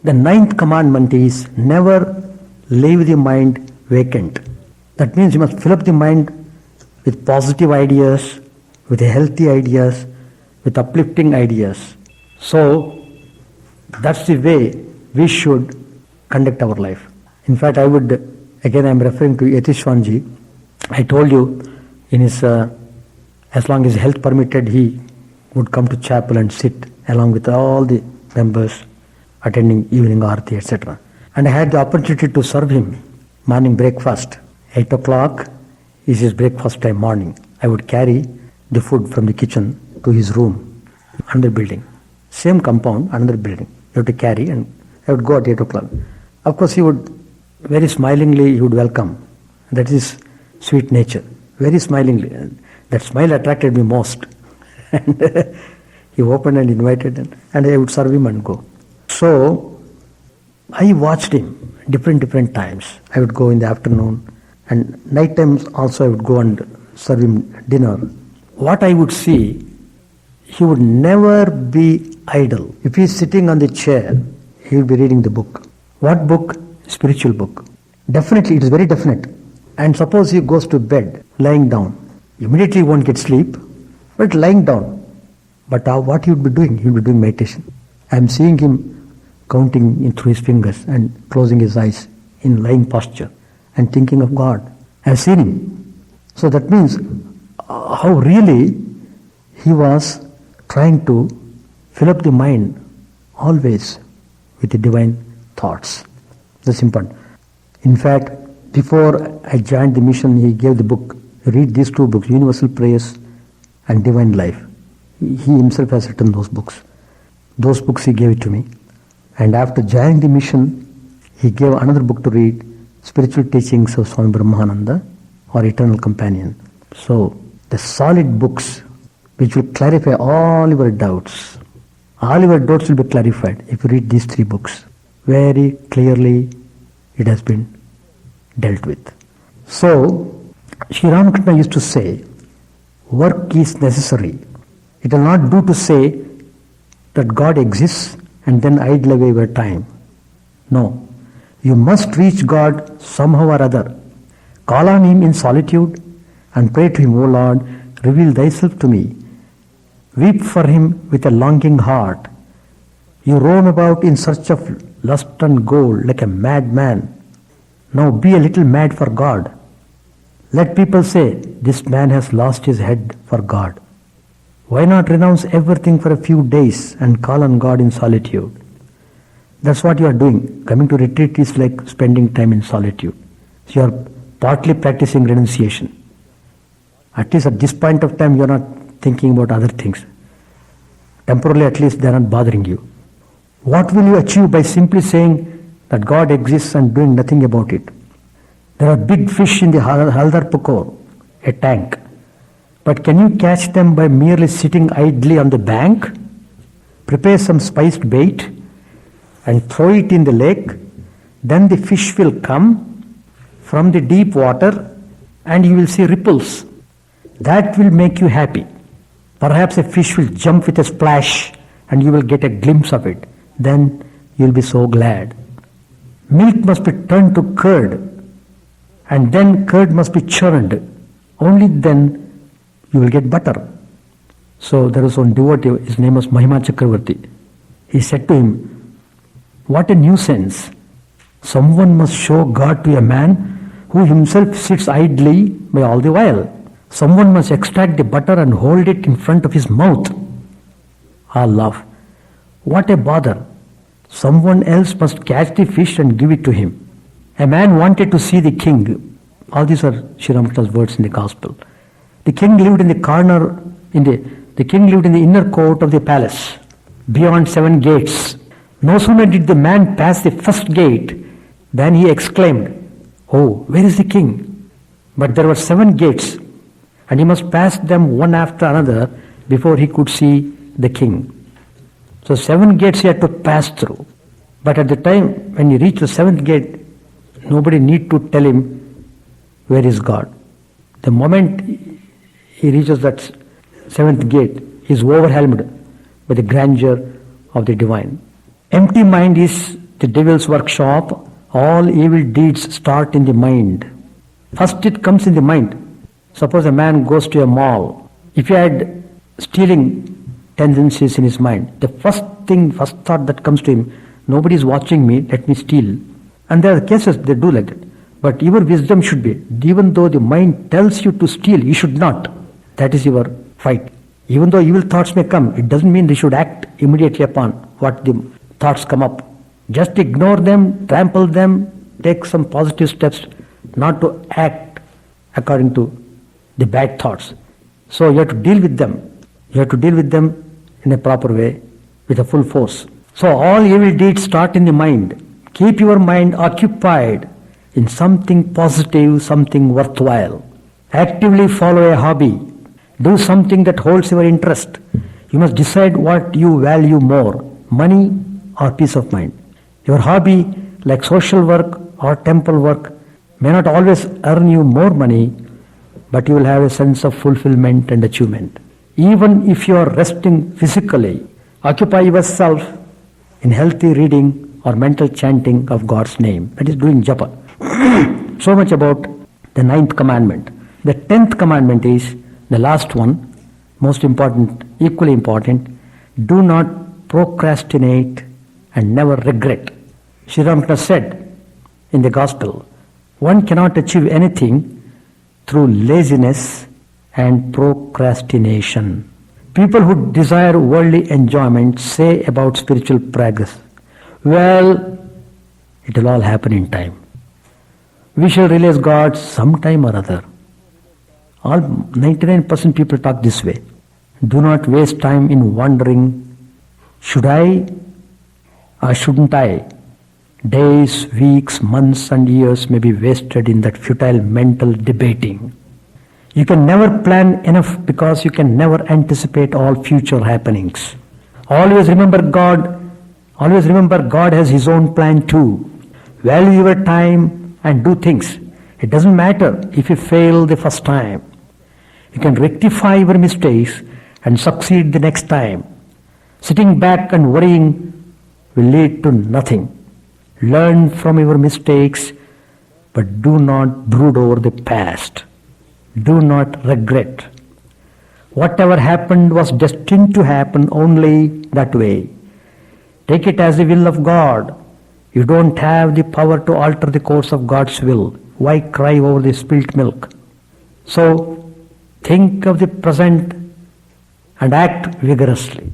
The 9th commandment is never leave the mind vacant. That means you must fill up the mind with positive ideas, with healthy ideas, with uplifting ideas. So, that's the way we should conduct our life. In fact, I am referring to Yatishwanji. I told you, in his, as long as health permitted, he would come to chapel and sit along with all the members attending evening arati, etc. And I had the opportunity to serve him morning breakfast. 8 o'clock is his breakfast time morning. I would carry the food from the kitchen to his room, another building. Same compound, another building. You have to carry, and I would go at 8 o'clock. Of course, he would very smilingly, he would welcome. That is sweet nature. Very smilingly. That smile attracted me most. And he opened and invited, and I would serve him and go. So, I watched him different times. I would go in the afternoon, and night times also I would go and serve him dinner. What I would see, he would never be idle. If he is sitting on the chair, he will be reading the book. What book? Spiritual book. Definitely, it is very definite. And suppose he goes to bed, lying down. Immediately he won't get sleep, but lying down. But what he would be doing? He would be doing meditation. I am seeing him counting in through his fingers and closing his eyes in lying posture and thinking of God. I have seen him. So that means how really he was trying to fill up the mind always with the divine thoughts. That's important. In fact, before I joined the mission, he gave the book. Read these 2 books, Universal Prayers and Divine Life. He himself has written those books. Those books he gave it to me. And after joining the mission, he gave another book to read, Spiritual Teachings of Swami Brahmananda or Eternal Companion. So, the solid books which will clarify all your doubts. All your doubts will be clarified if you read these 3 books. Very clearly it has been dealt with. So, Sri Ramakrishna used to say, work is necessary. It will not do to say that God exists and then idle away your time. No. You must reach God somehow or other. Call on Him in solitude and pray to Him, O Lord, reveal Thyself to me. Weep for Him with a longing heart. You roam about in search of lust and gold like a madman. Now be a little mad for God. Let people say, this man has lost his head for God. Why not renounce everything for a few days and call on God in solitude? That's what you are doing. Coming to retreat is like spending time in solitude. So you are partly practicing renunciation. At least at this point of time, you are not thinking about other things. Temporarily, at least, they are not bothering you. What will you achieve by simply saying that God exists and doing nothing about it. There are big fish in the Haldar Pukor, a tank. But can you catch them by merely sitting idly on the bank? Prepare some spiced bait and throw it in the lake. Then the fish will come from the deep water and you will see ripples. That will make you happy. Perhaps a fish will jump with a splash and you will get a glimpse of it. Then you will be so glad. Milk must be turned to curd, and then curd must be churned. Only then you will get butter. So there was one devotee, his name was Mahima Chakravarti. He said to him, what a nuisance. Someone must show God to a man who himself sits idly by all the while. Someone must extract the butter and hold it in front of his mouth. Ah, love. What a bother. Someone else must catch the fish and give it to him. A man wanted to see the king. All these are Sri Ramakrishna's words in the gospel. The king lived in the corner, the king lived in the inner court of the palace, beyond 7 gates. No sooner did the man pass the first gate than he exclaimed, "Oh, where is the king?" But there were 7 gates, and he must pass them one after another before he could see the king. So 7 gates he had to pass through. But at the time when he reached the 7th gate, nobody need to tell him where is God. The moment he reaches that 7th gate, he is overwhelmed by the grandeur of the divine. Empty mind is the devil's workshop. All evil deeds start in the mind. First it comes in the mind. Suppose a man goes to a mall. If he had stealing tendencies in his mind, the first thought that comes to him, nobody is watching me, let me steal. And there are cases they do like that. But your wisdom should be, even though the mind tells you to steal, you should not. That is your fight. Even though evil thoughts may come, it doesn't mean they should act immediately upon what the thoughts come up. Just ignore them, trample them, take some positive steps, not to act according to the bad thoughts. So you have to deal with them. You have to deal with them in a proper way, with a full force. So all evil deeds start in the mind. Keep your mind occupied in something positive, something worthwhile. Actively follow a hobby. Do something that holds your interest. You must decide what you value more, money or peace of mind. Your hobby, like social work or temple work, may not always earn you more money, but you will have a sense of fulfillment and achievement. Even if you are resting physically, occupy yourself in healthy reading or mental chanting of God's name. That is doing japa. So much about the 9th commandment. The 10th commandment is the last one, most important, equally important. Do not procrastinate and never regret. Sri Ramakrishna said in the gospel, one cannot achieve anything through laziness and procrastination. People who desire worldly enjoyment say about spiritual progress, well, it will all happen in time. We shall realize God sometime or other. All 99% people talk this way. Do not waste time in wondering, should I or shouldn't I? Days, weeks, months and years may be wasted in that futile mental debating. You can never plan enough because you can never anticipate all future happenings. Always remember God has His own plan too. Value your time and do things. It doesn't matter if you fail the first time. You can rectify your mistakes and succeed the next time. Sitting back and worrying will lead to nothing. Learn from your mistakes, but do not brood over the past. Do not regret. Whatever happened was destined to happen only that way. Take it as the will of God. You don't have the power to alter the course of God's will. Why cry over the spilt milk? So, think of the present and act vigorously.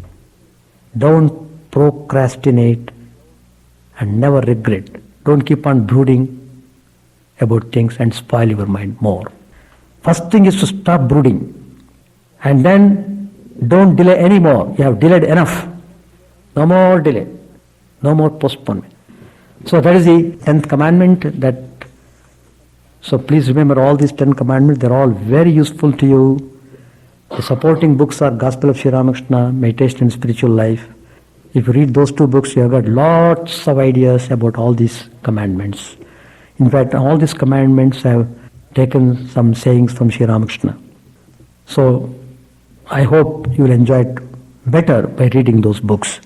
Don't procrastinate and never regret. Don't keep on brooding about things and spoil your mind more. First thing is to stop brooding. And then don't delay anymore. You have delayed enough. No more delay. No more postponement. So that is the 10th commandment. So please remember all these 10 commandments. They're all very useful to you. The supporting books are Gospel of Sri Ramakrishna, Meditation and Spiritual Life. If you read those 2 books, you have got lots of ideas about all these commandments. In fact, all these commandments have taken some sayings from Sri Ramakrishna. So I hope you will enjoy it better by reading those books.